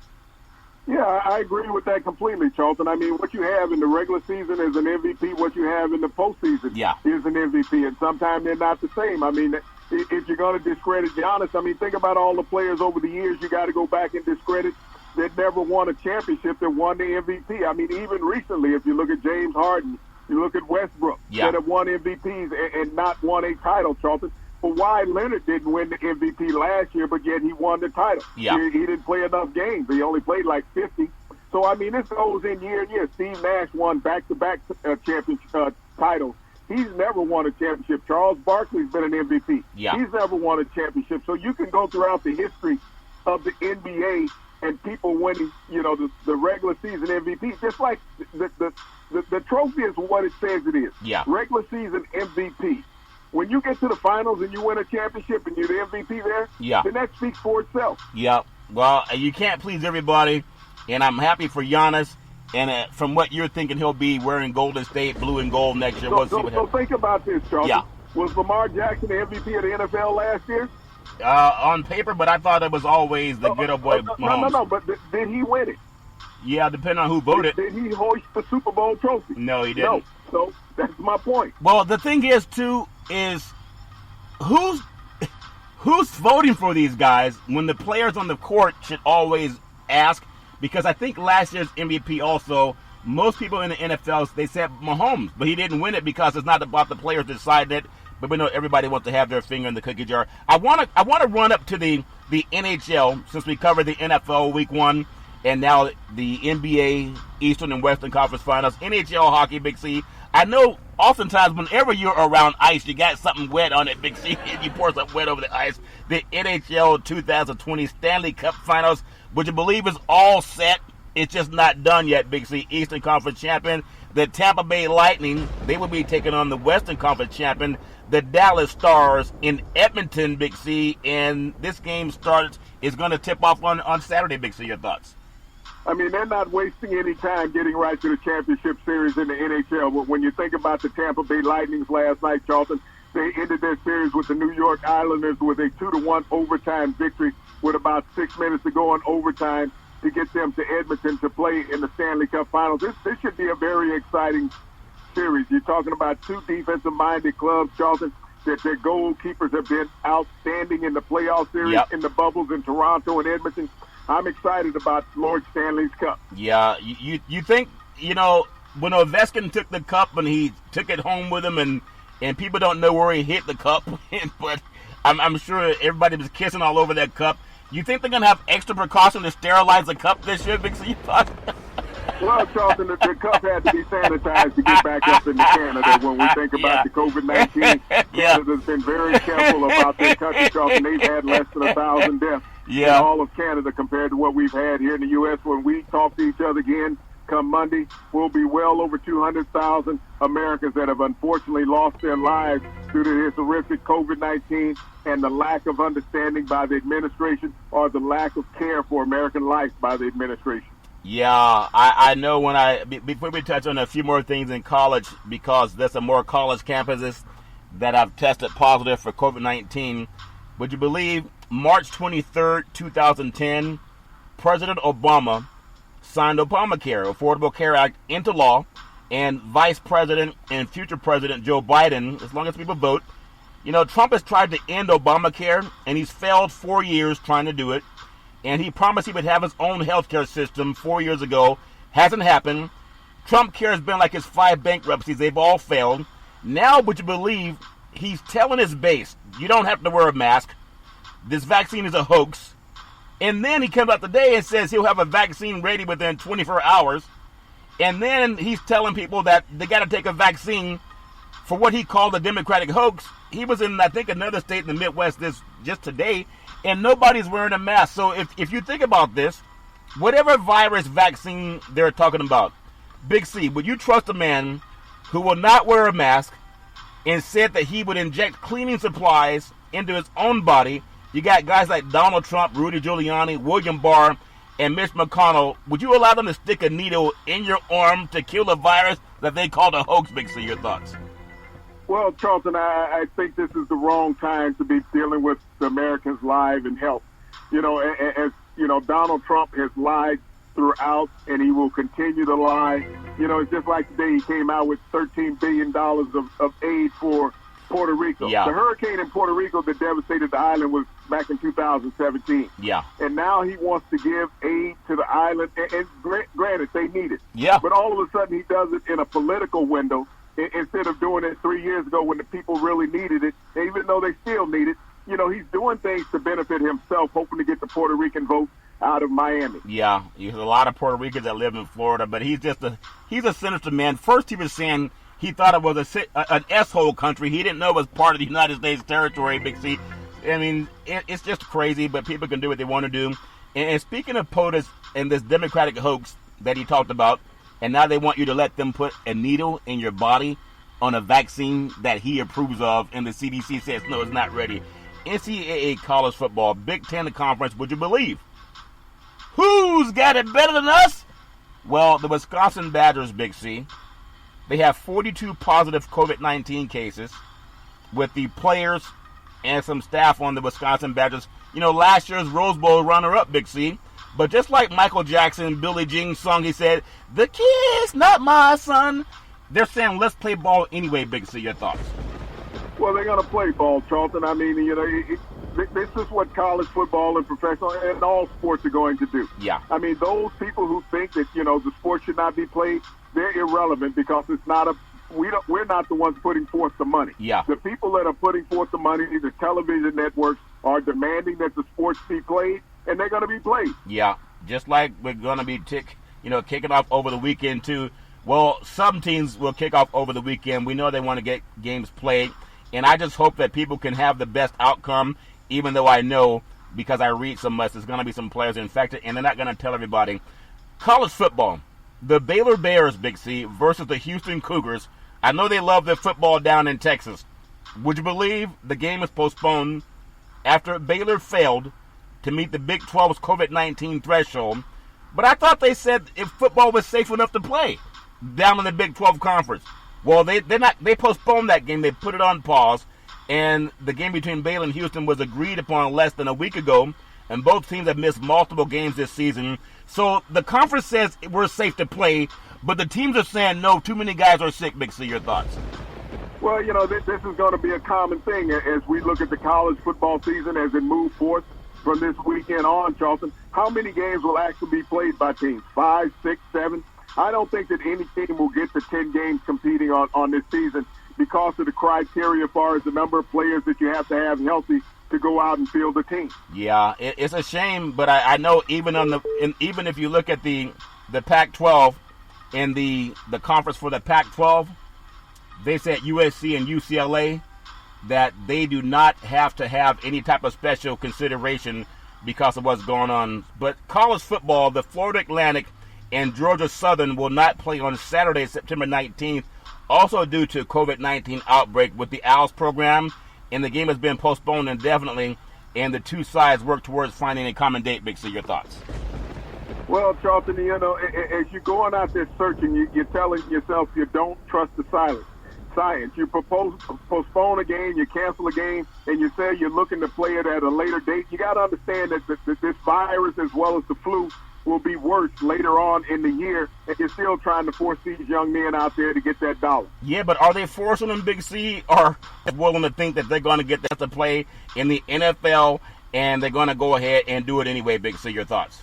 S2: Yeah, I agree with that completely, Charlton. I mean, what you have in the regular season is an MVP. What you have in the postseason is an MVP. And sometimes they're not the same. I mean, if you're going to discredit Giannis, I mean, think about all the players over the years you got to go back and discredit that never won a championship that won the MVP. I mean, even recently, if you look at James Harden, you look at Westbrook that have won MVPs and not won a title, Charlton. But why Leonard didn't win the MVP last year, but yet he won the title?
S1: Yeah.
S2: He didn't play enough games. He only played like 50. So, I mean, this goes in year and year. Steve Nash won back-to-back championship titles. He's never won a championship. Charles Barkley's been an MVP.
S1: Yeah.
S2: He's never won a championship. So you can go throughout the history of the NBA and people winning, the regular season MVP, just like the trophy is what it says it is.
S1: Yeah.
S2: Regular season MVP. When you get to the finals and you win a championship and you're the MVP there, then that speaks for itself.
S1: Yeah. Well, you can't please everybody, and I'm happy for Giannis. And from what you're thinking, he'll be wearing Golden State blue and gold next year.
S2: So think about this, Charles.
S1: Yeah.
S2: Was Lamar Jackson the MVP of the NFL last year?
S1: On paper, but I thought it was always the good old boy Mahomes.
S2: No, but did he win it?
S1: Yeah, depending on who voted.
S2: Did he hoist the Super Bowl trophy?
S1: No, he didn't.
S2: No, so that's my point.
S1: Well, the thing is, too, is who's voting for these guys when the players on the court should always ask, because I think last year's MVP also, most people in the NFL, they said Mahomes, but he didn't win it because it's not about the players deciding it. But we know everybody wants to have their finger in the cookie jar. I want to run up to the NHL since we covered the NFL Week 1 and now the NBA Eastern and Western Conference Finals. NHL hockey, Big C. I know oftentimes whenever you're around ice, you got something wet on it, Big C, and you pour something wet over the ice. The NHL 2020 Stanley Cup Finals, which I believe is all set. It's just not done yet, Big C. Eastern Conference champion. The Tampa Bay Lightning, they will be taking on the Western Conference champion, the Dallas Stars in Edmonton, Big C. And this game is going to tip off on Saturday, Big C. Your thoughts?
S2: I mean, they're not wasting any time getting right to the championship series in the NHL. But when you think about the Tampa Bay Lightnings last night, Charlton, they ended their series with the New York Islanders with a 2-1 overtime victory with about 6 minutes to go in overtime to get them to Edmonton to play in the Stanley Cup Finals. This should be a very exciting series. You're talking about two defensive-minded clubs, Charlton, that their goalkeepers have been outstanding in the playoff series, in the bubbles in Toronto and Edmonton. I'm excited about Lord Stanley's Cup.
S1: Yeah, you think, when Ovechkin took the cup and he took it home with him and people don't know where he hit the cup, but I'm sure everybody was kissing all over that cup. You think they're going to have extra precaution to sterilize the cup this year, Big C?
S2: Well, Charlton, the cup had to be sanitized to get back up into Canada. When we think about the COVID-19, Canada's been very careful about their country, Charlton. They've had less than 1,000 deaths in all of Canada compared to what we've had here in the U.S. When we talk to each other again come Monday, we'll be well over 200,000 Americans that have unfortunately lost their lives due to this horrific COVID-19 and the lack of understanding by the administration or the lack of care for American life by the administration.
S1: Yeah, I know before we touch on a few more things in college, because there's some more college campuses that have tested positive for COVID-19. Would you believe March 23rd, 2010, President Obama signed Obamacare, Affordable Care Act, into law, and Vice President and future President Joe Biden, as long as people vote, Trump has tried to end Obamacare, and he's failed 4 years trying to do it. And he promised he would have his own healthcare system 4 years ago. Hasn't happened. Trump care has been like his 5 bankruptcies. They've all failed. Now, would you believe, he's telling his base, you don't have to wear a mask. This vaccine is a hoax. And then he comes out today and says he'll have a vaccine ready within 24 hours. And then he's telling people that they got to take a vaccine for what he called a Democratic hoax. He was in, I think, another state in the Midwest just today, and nobody's wearing a mask. So if you think about this, whatever virus vaccine they're talking about, Big C, would you trust a man who will not wear a mask and said that he would inject cleaning supplies into his own body? You got guys like Donald Trump, Rudy Giuliani, William Barr, and Mitch McConnell. Would you allow them to stick a needle in your arm to kill a virus that they called a hoax, Big C? Your thoughts?
S2: Well, Charlton, I think this is the wrong time to be dealing with the Americans' lives and health. As Donald Trump has lied throughout, and he will continue to lie. It's just like today he came out with $13 billion of aid for Puerto Rico.
S1: Yeah.
S2: The hurricane in Puerto Rico that devastated the island was back in 2017.
S1: Yeah.
S2: And now he wants to give aid to the island, and granted, they need it.
S1: Yeah.
S2: But all of a sudden he does it in a political window instead of doing it 3 years ago when the people really needed it, even though they still need it. He's doing things to benefit himself, hoping to get the Puerto Rican vote out of Miami.
S1: Yeah, there's a lot of Puerto Ricans that live in Florida, but he's a sinister man. First he was saying he thought it was an S-hole country. He didn't know it was part of the United States territory, Big C. I mean, it's just crazy, but people can do what they want to do. And speaking of POTUS and this Democratic hoax that he talked about, and now they want you to let them put a needle in your body on a vaccine that he approves of, and the CDC says, no, it's not ready. NCAA college football, Big Ten conference, would you believe? Who's got it better than us? Well, the Wisconsin Badgers, Big C. They have 42 positive COVID-19 cases with the players and some staff on the Wisconsin Badgers. Last year's Rose Bowl runner-up, Big C. But just like Michael Jackson, Billie Jean's song, he said, the kid's not my son. They're saying, let's play ball anyway, Big C. Your thoughts?
S2: Well, they're going to play ball, Charlton. I mean, this is what college football and professional and all sports are going to do.
S1: Yeah.
S2: I mean, those people who think that, the sport should not be played, they're irrelevant because it's not we're not the ones putting forth the money.
S1: Yeah.
S2: The people that are putting forth the money, the television networks, are demanding that the sports be played, and they're going to be played.
S1: Yeah. Just like we're going to be kicking off over the weekend, too. Well, some teams will kick off over the weekend. We know they want to get games played. And I just hope that people can have the best outcome, even though I know, because I read so much, there's going to be some players infected, and they're not going to tell everybody. College football, the Baylor Bears, Big C, versus the Houston Cougars. I know they love their football down in Texas. Would you believe the game is postponed after Baylor failed to meet the Big 12's COVID-19 threshold? But I thought they said if football was safe enough to play down in the Big 12 conference. Well, they postponed that game. They put it on pause, and the game between Baylor and Houston was agreed upon less than a week ago, and both teams have missed multiple games this season. So the conference says we're safe to play, but the teams are saying no, too many guys are sick. Big C, your thoughts?
S2: Well, this is going to be a common thing as we look at the college football season as it moves forth from this weekend on, Charlton. How many games will actually be played by teams? 5, 6, 7? I don't think that any team will get to 10 games competing on this season because of the criteria as far as the number of players that you have to have healthy to go out and field the team.
S1: Yeah, it's a shame, but I know even even if you look at the Pac-12 and the conference for the Pac-12, they said USC and UCLA that they do not have to have any type of special consideration because of what's going on. But college football, the Florida Atlantic and Georgia Southern will not play on Saturday, September 19th, also due to COVID-19 outbreak with the Owls program, and the game has been postponed indefinitely, and the two sides work towards finding a common date. Big C, your thoughts?
S2: Well, Charlton, as you're going out there searching, you're telling yourself you don't trust the science. You postpone a game, you cancel a game, and you say you're looking to play it at a later date. You got to understand that this virus, as well as the flu, will be worse later on in the year, and you're still trying to force these young men out there to get that dollar.
S1: Yeah, but are they forcing them, Big C, or willing to think that they're going to get that to play in the NFL, and they're going to go ahead and do it anyway, Big C? Your thoughts?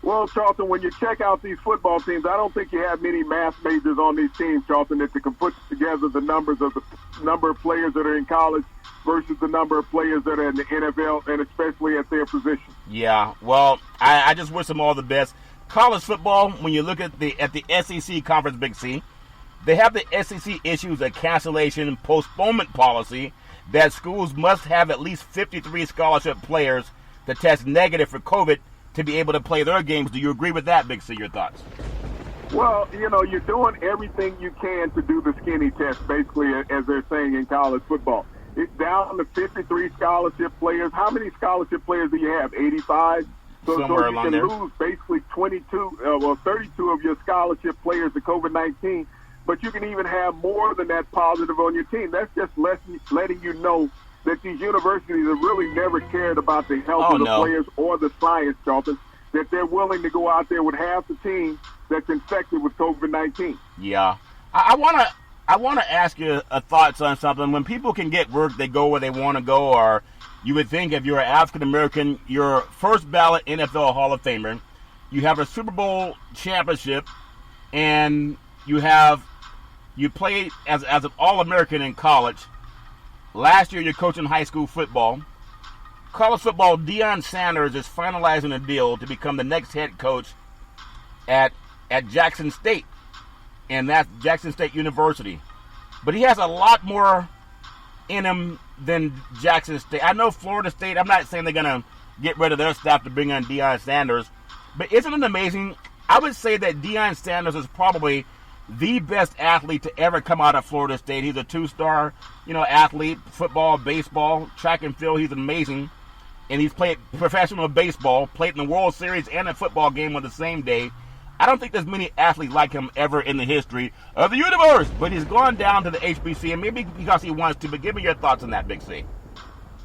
S2: Well, Charlton, when you check out these football teams, I don't think you have many math majors on these teams, Charlton, that can put together the numbers of the number of players that are in college versus the number of players that are in the NFL, and especially at their position.
S1: Yeah, well, I just wish them all the best. College football, when you look at the SEC conference, Big C, they have the SEC issues a cancellation postponement policy that schools must have at least 53 scholarship players to test negative for COVID to be able to play their games. Do you agree with that, Big C? Your thoughts?
S2: Well, you're doing everything you can to do the skinny test, basically, as they're saying in college football. It's down to 53 scholarship players. How many scholarship players do you have? 85? So you can lose basically 32 of your scholarship players to COVID-19, but you can even have more than that positive on your team. That's just letting you know that these universities have really never cared about the health of the players or the science, Charlton, that they're willing to go out there with half the team that's infected with COVID-19.
S1: Yeah. I want to ask you thoughts on something. When people can get work, they go where they want to go, or you would think if you're an African-American, you're first ballot NFL Hall of Famer, you have a Super Bowl championship, and you played as an All-American in college. Last year, you're coaching high school football. College football, Deion Sanders is finalizing a deal to become the next head coach at Jackson State, and that's Jackson State University. But he has a lot more in him than Jackson State. I know Florida State, I'm not saying they're going to get rid of their staff to bring on Deion Sanders, but isn't it amazing? I would say that Deion Sanders is probably the best athlete to ever come out of Florida State. He's a two-star, athlete, football, baseball, track and field. He's amazing. And he's played professional baseball, played in the World Series and a football game on the same day. I don't think there's many athletes like him ever in the history of the universe. But he's gone down to the HBC, and maybe because he wants to. But give me your thoughts on that, Big C.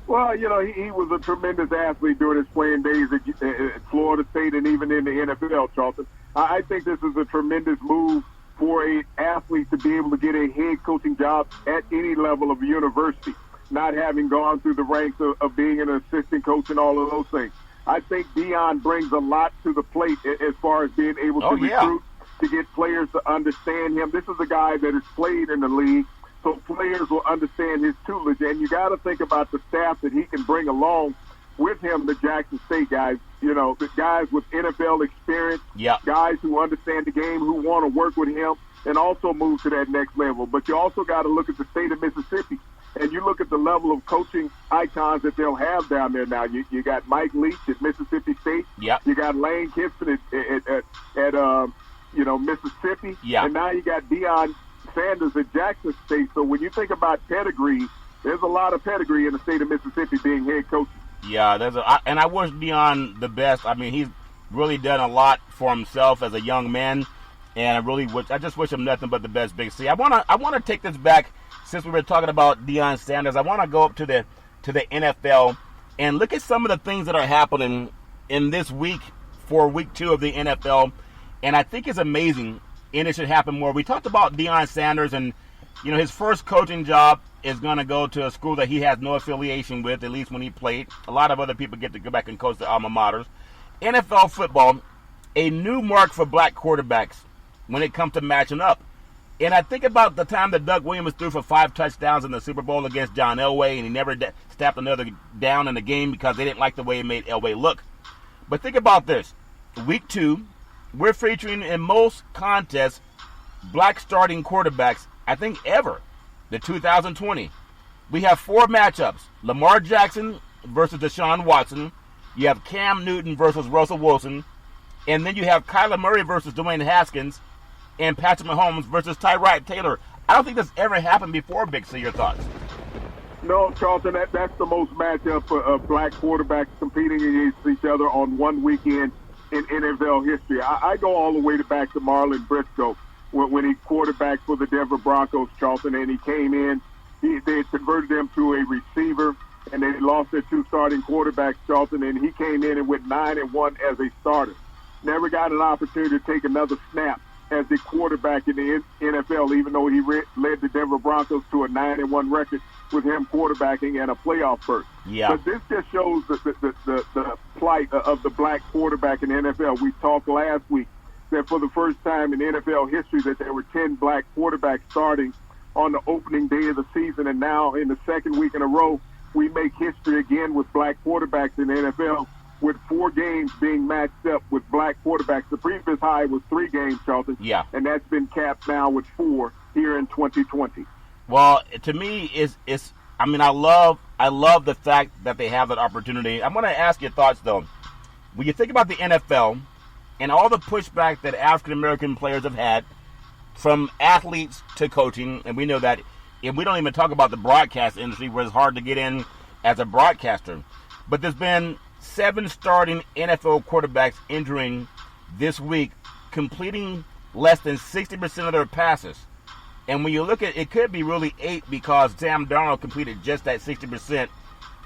S2: Well, he was a tremendous athlete during his playing days at Florida State and even in the NFL, Charlton. I think this is a tremendous move for an athlete to be able to get a head coaching job at any level of university, not having gone through the ranks of being an assistant coach and all of those things. I think Deion brings a lot to the plate as far as being able to recruit, to get players to understand him. This is a guy that has played in the league, so players will understand his tutelage. And you got to think about the staff that he can bring along with him, the Jackson State guys. The guys with NFL experience, guys who understand the game, who want to work with him, and also move to that next level. But you also got to look at the state of Mississippi. And you look at the level of coaching icons that they'll have down there now. You got Mike Leach at Mississippi State.
S1: Yep.
S2: You got Lane Kiffin at Mississippi.
S1: Yep.
S2: And now you got Deion Sanders at Jackson State. So when you think about pedigree, there's a lot of pedigree in the state of Mississippi being head coach.
S1: Yeah, and I wish Deion the best. I mean, he's really done a lot for himself as a young man, and I just wish him nothing but the best, Big C. I want to take this back. Since we were talking about Deion Sanders, I want to go up to the NFL and look at some of the things that are happening in this week for week 2 of the NFL. And I think it's amazing, and it should happen more. We talked about Deion Sanders, and his first coaching job is going to go to a school that he has no affiliation with, at least when he played. A lot of other people get to go back and coach the alma maters. NFL football, a new mark for black quarterbacks when it comes to matching up. And I think about the time that Doug Williams threw for 5 touchdowns in the Super Bowl against John Elway, and he never stepped another down in the game because they didn't like the way he made Elway look. But think about this. Week 2, we're featuring in most contests black starting quarterbacks, I think ever, the 2020. We have 4 matchups. Lamar Jackson versus Deshaun Watson. You have Cam Newton versus Russell Wilson. And then you have Kyler Murray versus Dwayne Haskins. And Patrick Mahomes versus Tyrod Taylor. I don't think this ever happened before, Big C. Your thoughts?
S2: No, Charlton, that's the most matchup of black quarterbacks competing against each other on one weekend in NFL history. I go all the way back to Marlon Briscoe when he quarterbacked for the Denver Broncos, Charlton, and he came in. They had converted him to a receiver, and they lost their 2 starting quarterbacks, Charlton, and he came in and went 9-1 as a starter. never got an opportunity to take another snap as a quarterback in the NFL, even though he led the Denver Broncos to a 9-1 record with him quarterbacking and a playoff berth.
S1: Yeah.
S2: But this just shows the plight of the black quarterback in the NFL. We talked last week that for the first time in NFL history that there were 10 black quarterbacks starting on the opening day of the season, and now in the second week in a row, we make history again with black quarterbacks in the NFL, with 4 games being matched up with black quarterbacks. The previous high was 3 games, Charlton.
S1: Yeah.
S2: And that's been capped now with 4 here in 2020.
S1: Well, to me, I love the fact that they have that opportunity. I'm going to ask your thoughts, though. When you think about the NFL and all the pushback that African-American players have had from athletes to coaching, and we know that, and we don't even talk about the broadcast industry where it's hard to get in as a broadcaster. But there's been 7 starting NFL quarterbacks injuring this week, completing less than 60% of their passes. And when you look at it, could be really 8 because Sam Darnold completed just that 60%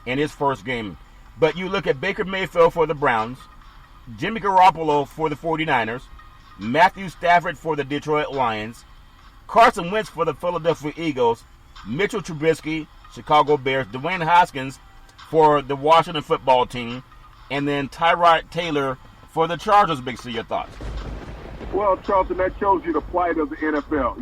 S1: in his first game. But you look at Baker Mayfield for the Browns, Jimmy Garoppolo for the 49ers, Matthew Stafford for the Detroit Lions, Carson Wentz for the Philadelphia Eagles, Mitchell Trubisky, Chicago Bears, Dwayne Haskins for the Washington football team, and then Tyrod Taylor for the Chargers. Big C, your thoughts?
S2: Well, Charlton, that shows you the plight of the NFL,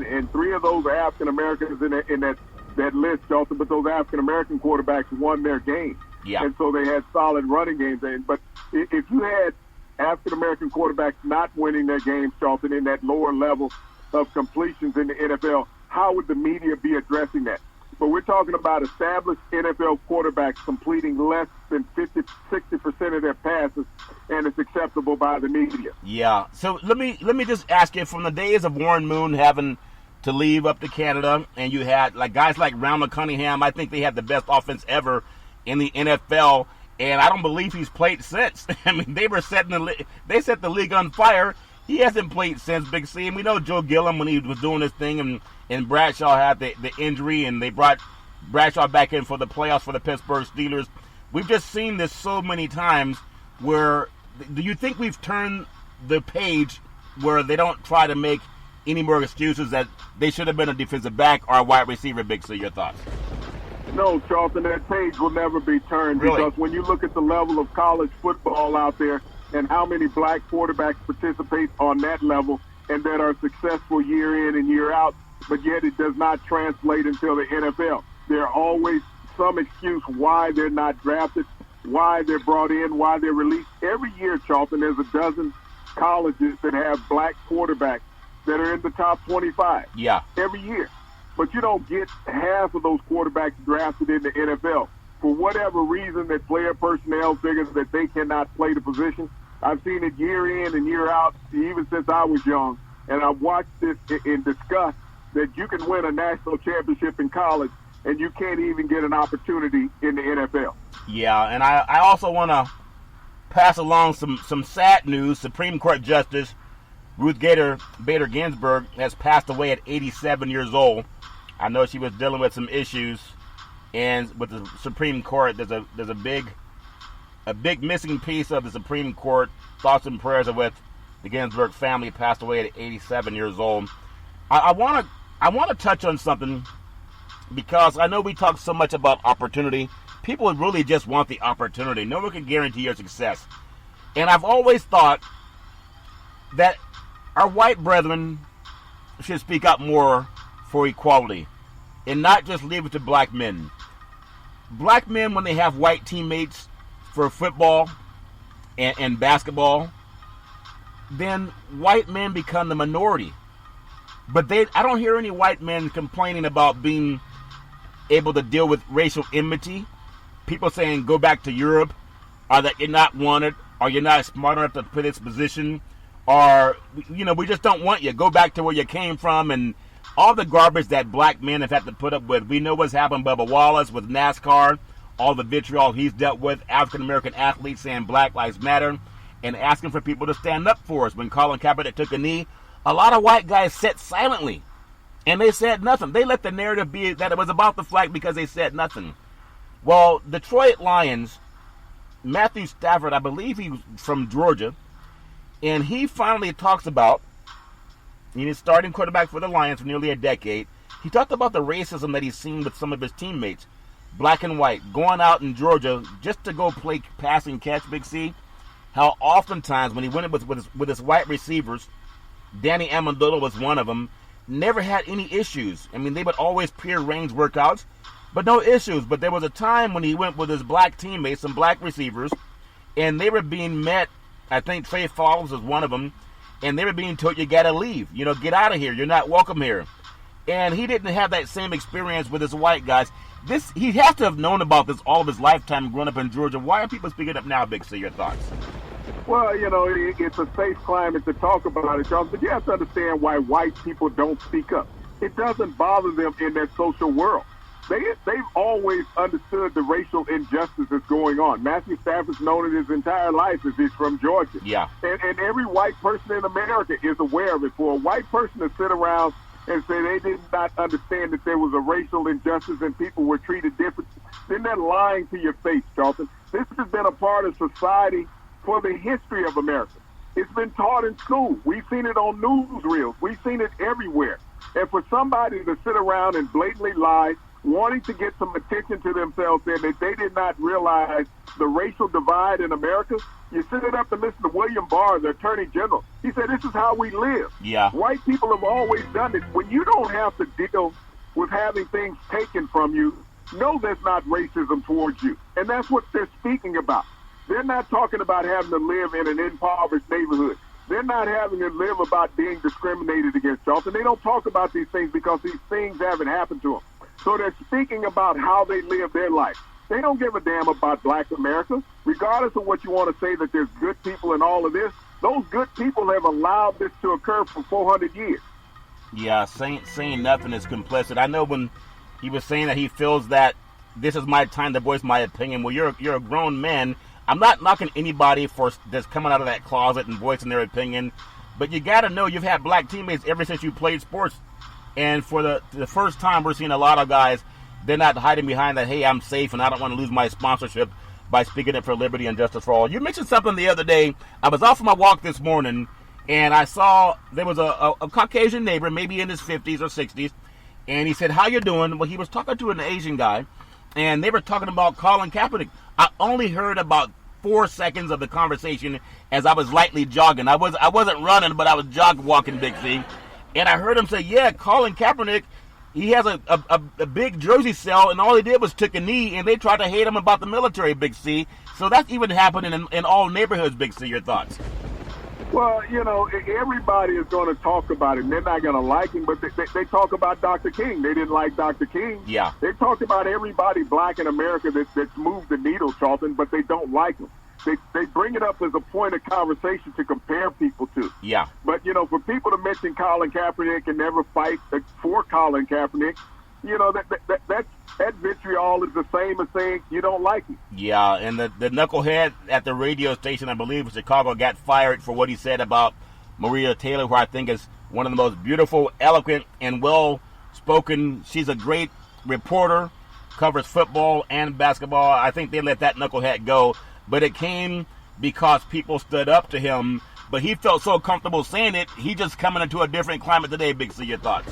S2: and 3 of those are African-Americans in that list, Charlton, but those African-American quarterbacks won their game.
S1: Yeah.
S2: And so they had solid running games. But if you had African-American quarterbacks not winning their games, Charlton, in that lower level of completions in the NFL, how would the media be addressing that? But we're talking about established NFL quarterbacks completing less than 60% of their passes, and it's acceptable by the media.
S1: Yeah. So let me just ask you, from the days of Warren Moon having to leave up to Canada, and you had guys like Ronald Cunningham, I think they had the best offense ever in the NFL, and I don't believe he's played since. I mean, they set the league on fire. He hasn't played since, Big C. And we know Joe Gilliam, when he was doing this thing, and Bradshaw had the injury, and they brought Bradshaw back in for the playoffs for the Pittsburgh Steelers. We've just seen this so many times where, do you think we've turned the page where they don't try to make any more excuses that they should have been a defensive back or a wide receiver, Big C? Your thoughts?
S2: No, Charlton, that page will never be turned.
S1: Really?
S2: Because when you look at the level of college football out there and how many black quarterbacks participate on that level and that are successful year in and year out, but yet it does not translate until the NFL. There are always some excuse why they're not drafted, why they're brought in, why they're released. Every year, Charlton, there's a dozen colleges that have black quarterbacks that are in the top 25.
S1: Yeah.
S2: Every year. But you don't get half of those quarterbacks drafted in the NFL. For whatever reason that player personnel figures that they cannot play the position. I've seen it year in and year out, even since I was young. And I've watched this in disgust that you can win a national championship in college and you can't even get an opportunity in the NFL.
S1: Yeah, and I also want to pass along some sad news. Supreme Court Justice Ruth Bader Ginsburg has passed away at 87 years old. I know she was dealing with some issues, and with the Supreme Court, there's a big missing piece of the Supreme Court. Thoughts and prayers are with the Ginsburg family. Passed away at 87 years old. I want to touch on something, because I know we talk so much about opportunity. People really just want the opportunity. No one can guarantee your success. And I've always thought that our white brethren should speak up more for equality and not just leave it to black men. Black men, when they have white teammates for football and basketball, then white men become the minority. But I don't hear any white men complaining about being able to deal with racial enmity. People saying, go back to Europe, or that you're not wanted, or you're not smart enough to play this position, or, we just don't want you. Go back to where you came from, and all the garbage that black men have had to put up with. We know what's happened to Bubba Wallace with NASCAR, all the vitriol he's dealt with, African-American athletes saying Black Lives Matter, and asking for people to stand up for us. When Colin Kaepernick took a knee, a lot of white guys sat silently, and they said nothing. They let the narrative be that it was about the flag because they said nothing. Well, Detroit Lions, Matthew Stafford, I believe he was from Georgia, And he finally talks about, he's starting quarterback for the Lions for nearly a decade. He talked about the racism that he's seen with some of his teammates, black and white, going out in Georgia just to go play passing catch, Big C. How oftentimes when he went with his white receivers, Danny Amendola was one of them, never had any issues. I mean, they would always prearrange workouts, but no issues. But there was a time when he went with his black teammates, some black receivers, and they were being met, I think Trey Falls was one of them, and they were being told, you got to leave. Get out of here. You're not welcome here. And he didn't have that same experience with his white guys. He has to have known about this all of his lifetime growing up in Georgia. Why are people speaking up now, Big C? Your thoughts?
S2: Well, it's a safe climate to talk about it, Charles, but you have to understand why white people don't speak up. It doesn't bother them in their social world. They've always understood the racial injustice that's going on. Matthew Stafford's known it his entire life as he's from Georgia.
S1: Yeah.
S2: And every white person in America is aware of it. For a white person to sit around and say they did not understand that there was a racial injustice and people were treated differently, then they're lying to your face, Charlton. This has been a part of society for the history of America. It's been taught in school. We've seen it on newsreels. We've seen it everywhere. And for somebody to sit around and blatantly lie, wanting to get some attention to themselves, saying that they did not realize the racial divide in America, you sit it up and listen to William Barr, the Attorney General. He said, this is how we live.
S1: Yeah.
S2: White people have always done it. When you don't have to deal with having things taken from you, no, there's not racism towards you. And that's what they're speaking about. They're not talking about having to live in an impoverished neighborhood. They're not having to live about being discriminated against, Charlton. They don't talk about these things because these things haven't happened to them. So they're speaking about how they live their life. They don't give a damn about black America. Regardless of what you want to say that there's good people in all of this, those good people have allowed this to occur for 400 years.
S1: Yeah, saying nothing is complicit. I know when he was saying that he feels that this is my time to voice my opinion. Well, you're a grown man. I'm not knocking anybody for that's coming out of that closet and voicing their opinion, but you got to know you've had black teammates ever since you played sports. And for the first time, we're seeing a lot of guys, they're not hiding behind that, hey, I'm safe and I don't want to lose my sponsorship by speaking up for liberty and justice for all. You mentioned something the other day. I was off on my walk this morning, and I saw there was a Caucasian neighbor, maybe in his 50s or 60s, and he said, how you doing? Well, he was talking to an Asian guy, and they were talking about Colin Kaepernick. I only heard about 4 seconds of the conversation as I was lightly jogging. I wasn't running, but I was walking, Big C. And I heard him say, yeah, Colin Kaepernick, he has a big jersey sale, and all he did was took a knee, and they tried to hate him about the military, Big C. So that's even happening in all neighborhoods, Big C. Your thoughts?
S2: Well, everybody is going to talk about it, and they're not going to like him, but they talk about Dr. King. They didn't like Dr. King.
S1: Yeah.
S2: They talked about everybody black in America that's moved the needle, Charlton, but they don't like him. They bring it up as a point of conversation to compare people to.
S1: Yeah.
S2: But, for people to mention Colin Kaepernick and never fight for Colin Kaepernick, that vitriol is the same as saying you don't like him.
S1: Yeah, and the knucklehead at the radio station, I believe, in Chicago, got fired for what he said about Maria Taylor, who I think is one of the most beautiful, eloquent, and well-spoken. She's a great reporter, covers football and basketball. I think they let that knucklehead go. But it came because people stood up to him. But he felt so comfortable saying it, he just coming into a different climate today. Big C, your thoughts?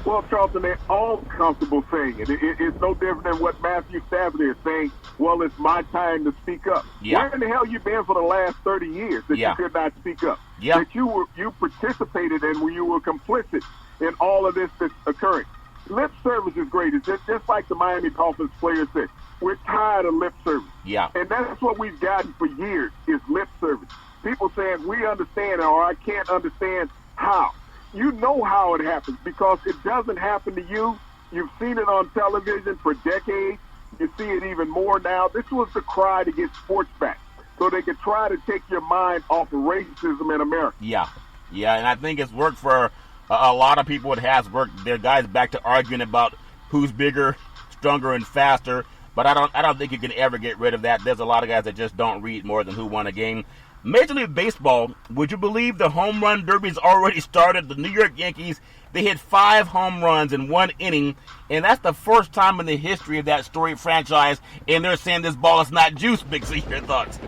S2: Well, Charlton, they're all comfortable saying it. It's no different than what Matthew Stafford is saying, well, it's my time to speak up.
S1: Yeah.
S2: Where in the hell you been for the last 30 years that you could not speak up?
S1: Yeah.
S2: That you participated in, where you were complicit in all of this that's occurring. Lip service is great. It's just like the Miami Dolphins player said. We're tired of lip service.
S1: Yeah.
S2: And that's what we've gotten for years is lip service. People saying, we understand, or I can't understand how. You know how it happens because it doesn't happen to you. You've seen it on television for decades. You see it even more now. This was the cry to get sports back so they could try to take your mind off of racism in America.
S1: Yeah. Yeah, and I think it's worked for a lot of people. It has worked. Their guys back to arguing about who's bigger, stronger, and faster. But I don't think you can ever get rid of that. There's a lot of guys that just don't read more than who won a game. Major League Baseball, would you believe the home run derby's already started? The New York Yankees, they hit 5 home runs in 1 inning, and that's the first time in the history of that storied franchise, and they're saying this ball is not juice. Big C, your thoughts?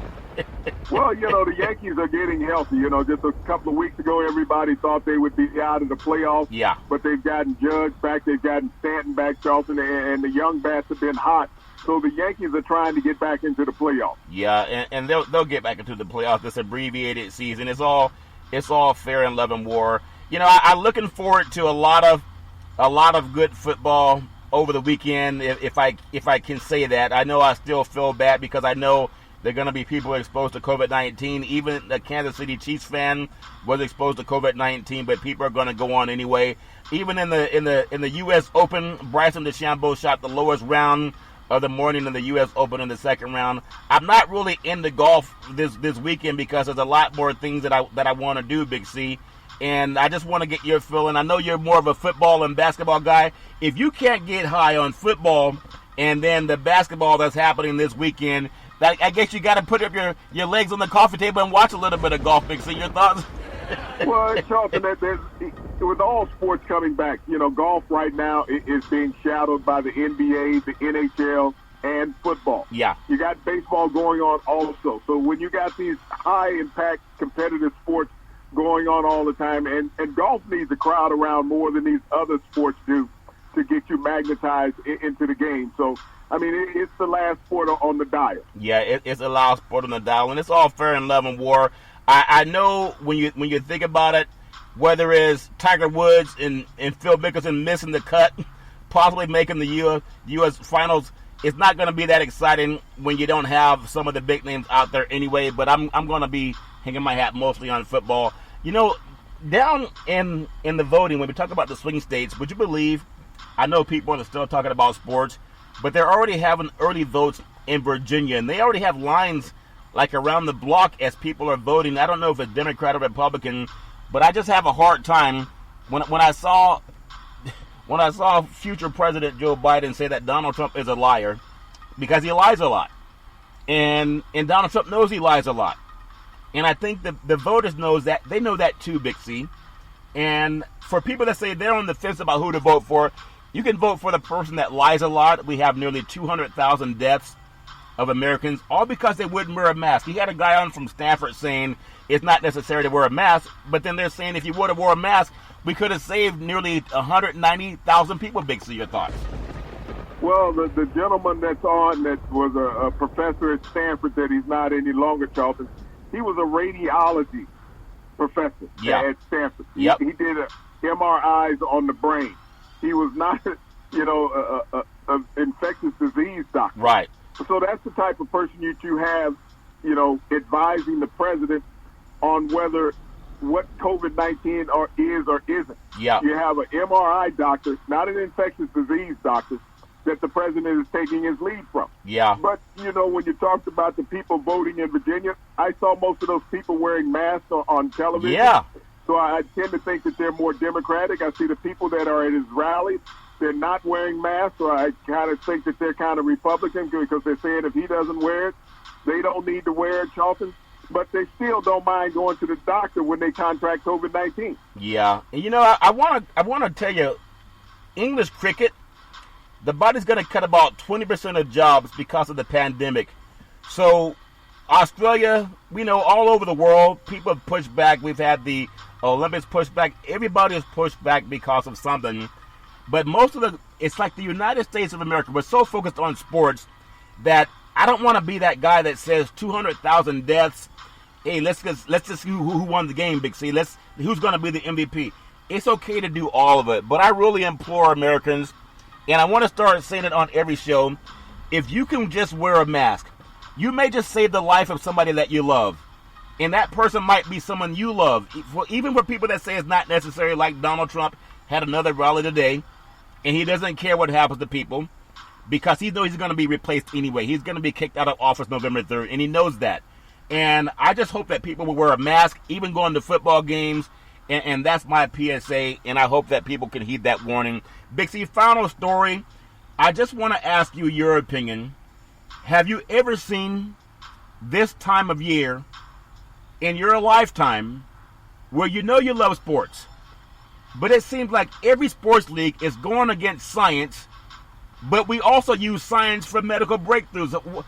S2: Well, the Yankees are getting healthy. Just a couple of weeks ago, everybody thought they would be out of the playoffs.
S1: Yeah.
S2: But they've gotten Judge back. They've gotten Stanton back, Charlton, and the young bats have been hot. So the Yankees are trying to get back into the playoffs.
S1: Yeah, and they'll get back into the playoffs. This abbreviated season. It's all fair in love and war. I'm looking forward to a lot of good football over the weekend, if I can say that. I know I still feel bad because I know there are going to be people exposed to COVID-19. Even the Kansas City Chiefs fan was exposed to COVID-19, but people are going to go on anyway. Even in the U.S. Open, Bryson DeChambeau shot the lowest round of the morning in the U.S. Open in the second round. I'm not really into golf this weekend because there's a lot more things that I want to do, Big C. And I just want to get your feeling. I know you're more of a football and basketball guy. If you can't get high on football and then the basketball that's happening this weekend, I guess you got to put up your legs on the coffee table and watch a little bit of golf, Big C. Your thoughts?
S2: Well, Charlton, with all sports coming back, golf right now is being shadowed by the NBA, the NHL, and football.
S1: Yeah.
S2: You got baseball going on also. So when you got these high-impact competitive sports going on all the time, and golf needs a crowd around more than these other sports do to get you magnetized into the game. So, I mean, it's the last sport on the dial.
S1: Yeah, it's the last sport on the dial, and it's all fair in love and war. I know when you think about it, whether it's Tiger Woods and Phil Mickelson missing the cut, possibly making the U.S. finals, it's not going to be that exciting when you don't have some of the big names out there anyway. But I'm going to be hanging my hat mostly on football. Down in the voting, when we talk about the swing states, would you believe, I know people are still talking about sports, but they're already having early votes in Virginia, and they already have lines like around the block as people are voting. I don't know if it's Democrat or Republican, but I just have a hard time when I saw future President Joe Biden say that Donald Trump is a liar, because he lies a lot, and Donald Trump knows he lies a lot, and I think the voters know that too, Big C. And for people that say they're on the fence about who to vote for, you can vote for the person that lies a lot. We have nearly 200,000 deaths of Americans, all because they wouldn't wear a mask. You had a guy on from Stanford saying it's not necessary to wear a mask, but then they're saying if you would have wore a mask, we could have saved nearly 190,000 people. Big C, your thoughts?
S2: Well, the gentleman that's on that was a professor at Stanford that he's not any longer, Charlton, he was a radiology professor at Stanford.
S1: Yep.
S2: He did MRIs on the brain. He was not, a infectious disease doctor.
S1: Right.
S2: So that's the type of person you have, advising the president on what COVID-19 is or isn't.
S1: Yeah.
S2: You have an MRI doctor, not an infectious disease doctor, that the president is taking his lead from.
S1: Yeah.
S2: But, when you talked about the people voting in Virginia, I saw most of those people wearing masks on television.
S1: Yeah.
S2: So I tend to think that they're more Democratic. I see the people that are at his rallies, they're not wearing masks, so I kind of think that they're kind of Republican because they're saying if he doesn't wear it, they don't need to wear it, Charlton. But they still don't mind going to the doctor when they contract COVID-19.
S1: Yeah. And I want to tell you, English cricket, the body's going to cut about 20% of jobs because of the pandemic. So Australia, we know all over the world, people have pushed back. We've had the Olympics pushed back. Everybody has pushed back because of something. But it's like the United States of America, we're so focused on sports that I don't want to be that guy that says 200,000 deaths. Hey, let's just see who won the game, Big C. Who's going to be the MVP. It's okay to do all of it, but I really implore Americans, and I want to start saying it on every show, if you can just wear a mask, you may just save the life of somebody that you love. And that person might be someone you love. Even for people that say it's not necessary, like Donald Trump had another rally today, and he doesn't care what happens to people because he knows he's going to be replaced anyway. He's going to be kicked out of office November 3rd, and he knows that. And I just hope that people will wear a mask, even going to football games, and that's my PSA, and I hope that people can heed that warning. Big C, final story. I just want to ask you your opinion. Have you ever seen this time of year in your lifetime where you love sports, but it seems like every sports league is going against science, but we also use science for medical breakthroughs?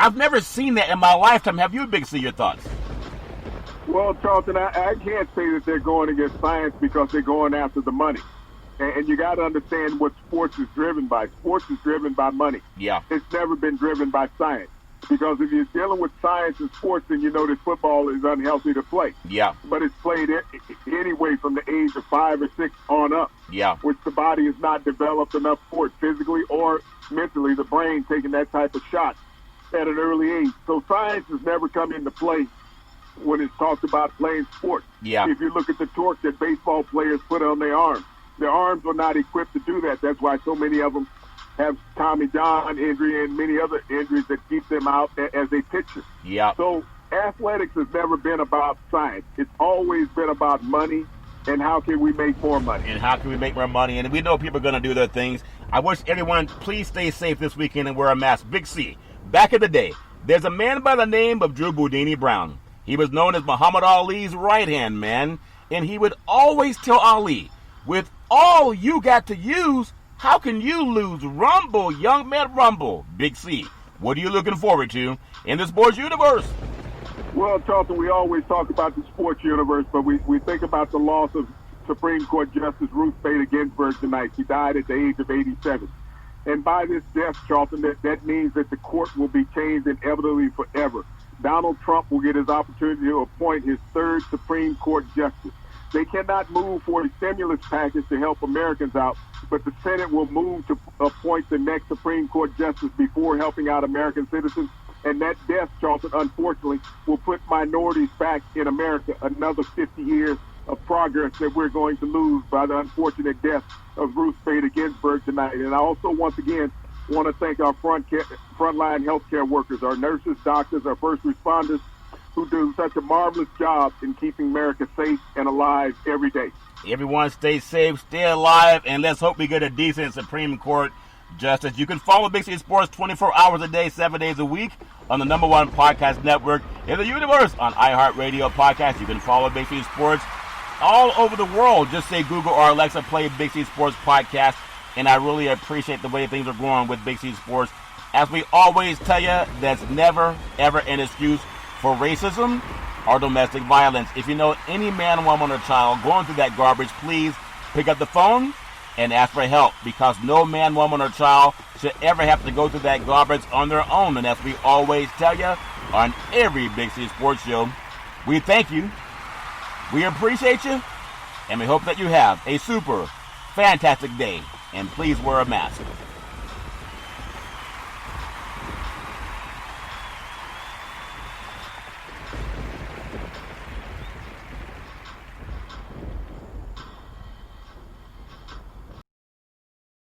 S1: I've never seen that in my lifetime. Have you, Big C, your thoughts?
S2: Well, Charlton, I can't say that they're going against science because they're going after the money. And you got to understand what sports is driven by. Sports is driven by money.
S1: Yeah.
S2: It's never been driven by science. Because if you're dealing with science and sports, then you know that football is unhealthy to play.
S1: Yeah.
S2: But it's played anyway from the age of 5 or 6 on up.
S1: Yeah.
S2: Which the body is not developed enough for it physically or mentally, the brain taking that type of shot at an early age. So science has never come into play when it's talked about playing sports.
S1: Yeah.
S2: If you look at the torque that baseball players put on their arms are not equipped to do that. That's why so many of them have Tommy John injury and many other injuries that keep them out as a pitcher.
S1: Yeah.
S2: So athletics has never been about science. It's always been about money and how can we make more money.
S1: And how can we make more money? And we know people are going to do their things. I wish everyone, please stay safe this weekend and wear a mask. Big C, back in the day, there's a man by the name of Drew Boudini Brown. He was known as Muhammad Ali's right-hand man, and he would always tell Ali, with all you got to use, how can you lose? Rumble, young man, rumble. Big C, what are you looking forward to in the sports universe?
S2: Well, Charlton, we always talk about the sports universe, but we think about the loss of Supreme Court Justice Ruth Bader Ginsburg tonight. She died at the age of 87. And by this death, Charlton, that means that the court will be changed inevitably forever. Donald Trump will get his opportunity to appoint his third Supreme Court justice. They cannot move for a stimulus package to help Americans out, but the Senate will move to appoint the next Supreme Court justice before helping out American citizens. And that death, Charlton, unfortunately, will put minorities back in America, another 50 years of progress that we're going to lose by the unfortunate death of Ruth Bader Ginsburg tonight. And I also, once again, want to thank our frontline healthcare workers, our nurses, doctors, our first responders, who do such a marvelous job in keeping America safe and alive every day.
S1: Everyone stay safe, stay alive, and let's hope we get a decent Supreme Court justice. You can follow Big C Sports 24 hours a day, 7 days a week on the #1 podcast network in the universe on iHeartRadio Podcast. You can follow Big C Sports all over the world. Just say Google or Alexa, play Big C Sports Podcast, and I really appreciate the way things are going with Big C Sports. As we always tell you, that's never, ever an excuse for racism or domestic violence. If you know any man, woman, or child going through that garbage, please pick up the phone and ask for help, because no man, woman, or child should ever have to go through that garbage on their own. And as we always tell you on every Big C Sports show, we thank you, we appreciate you, and we hope that you have a super fantastic day. And please wear a mask.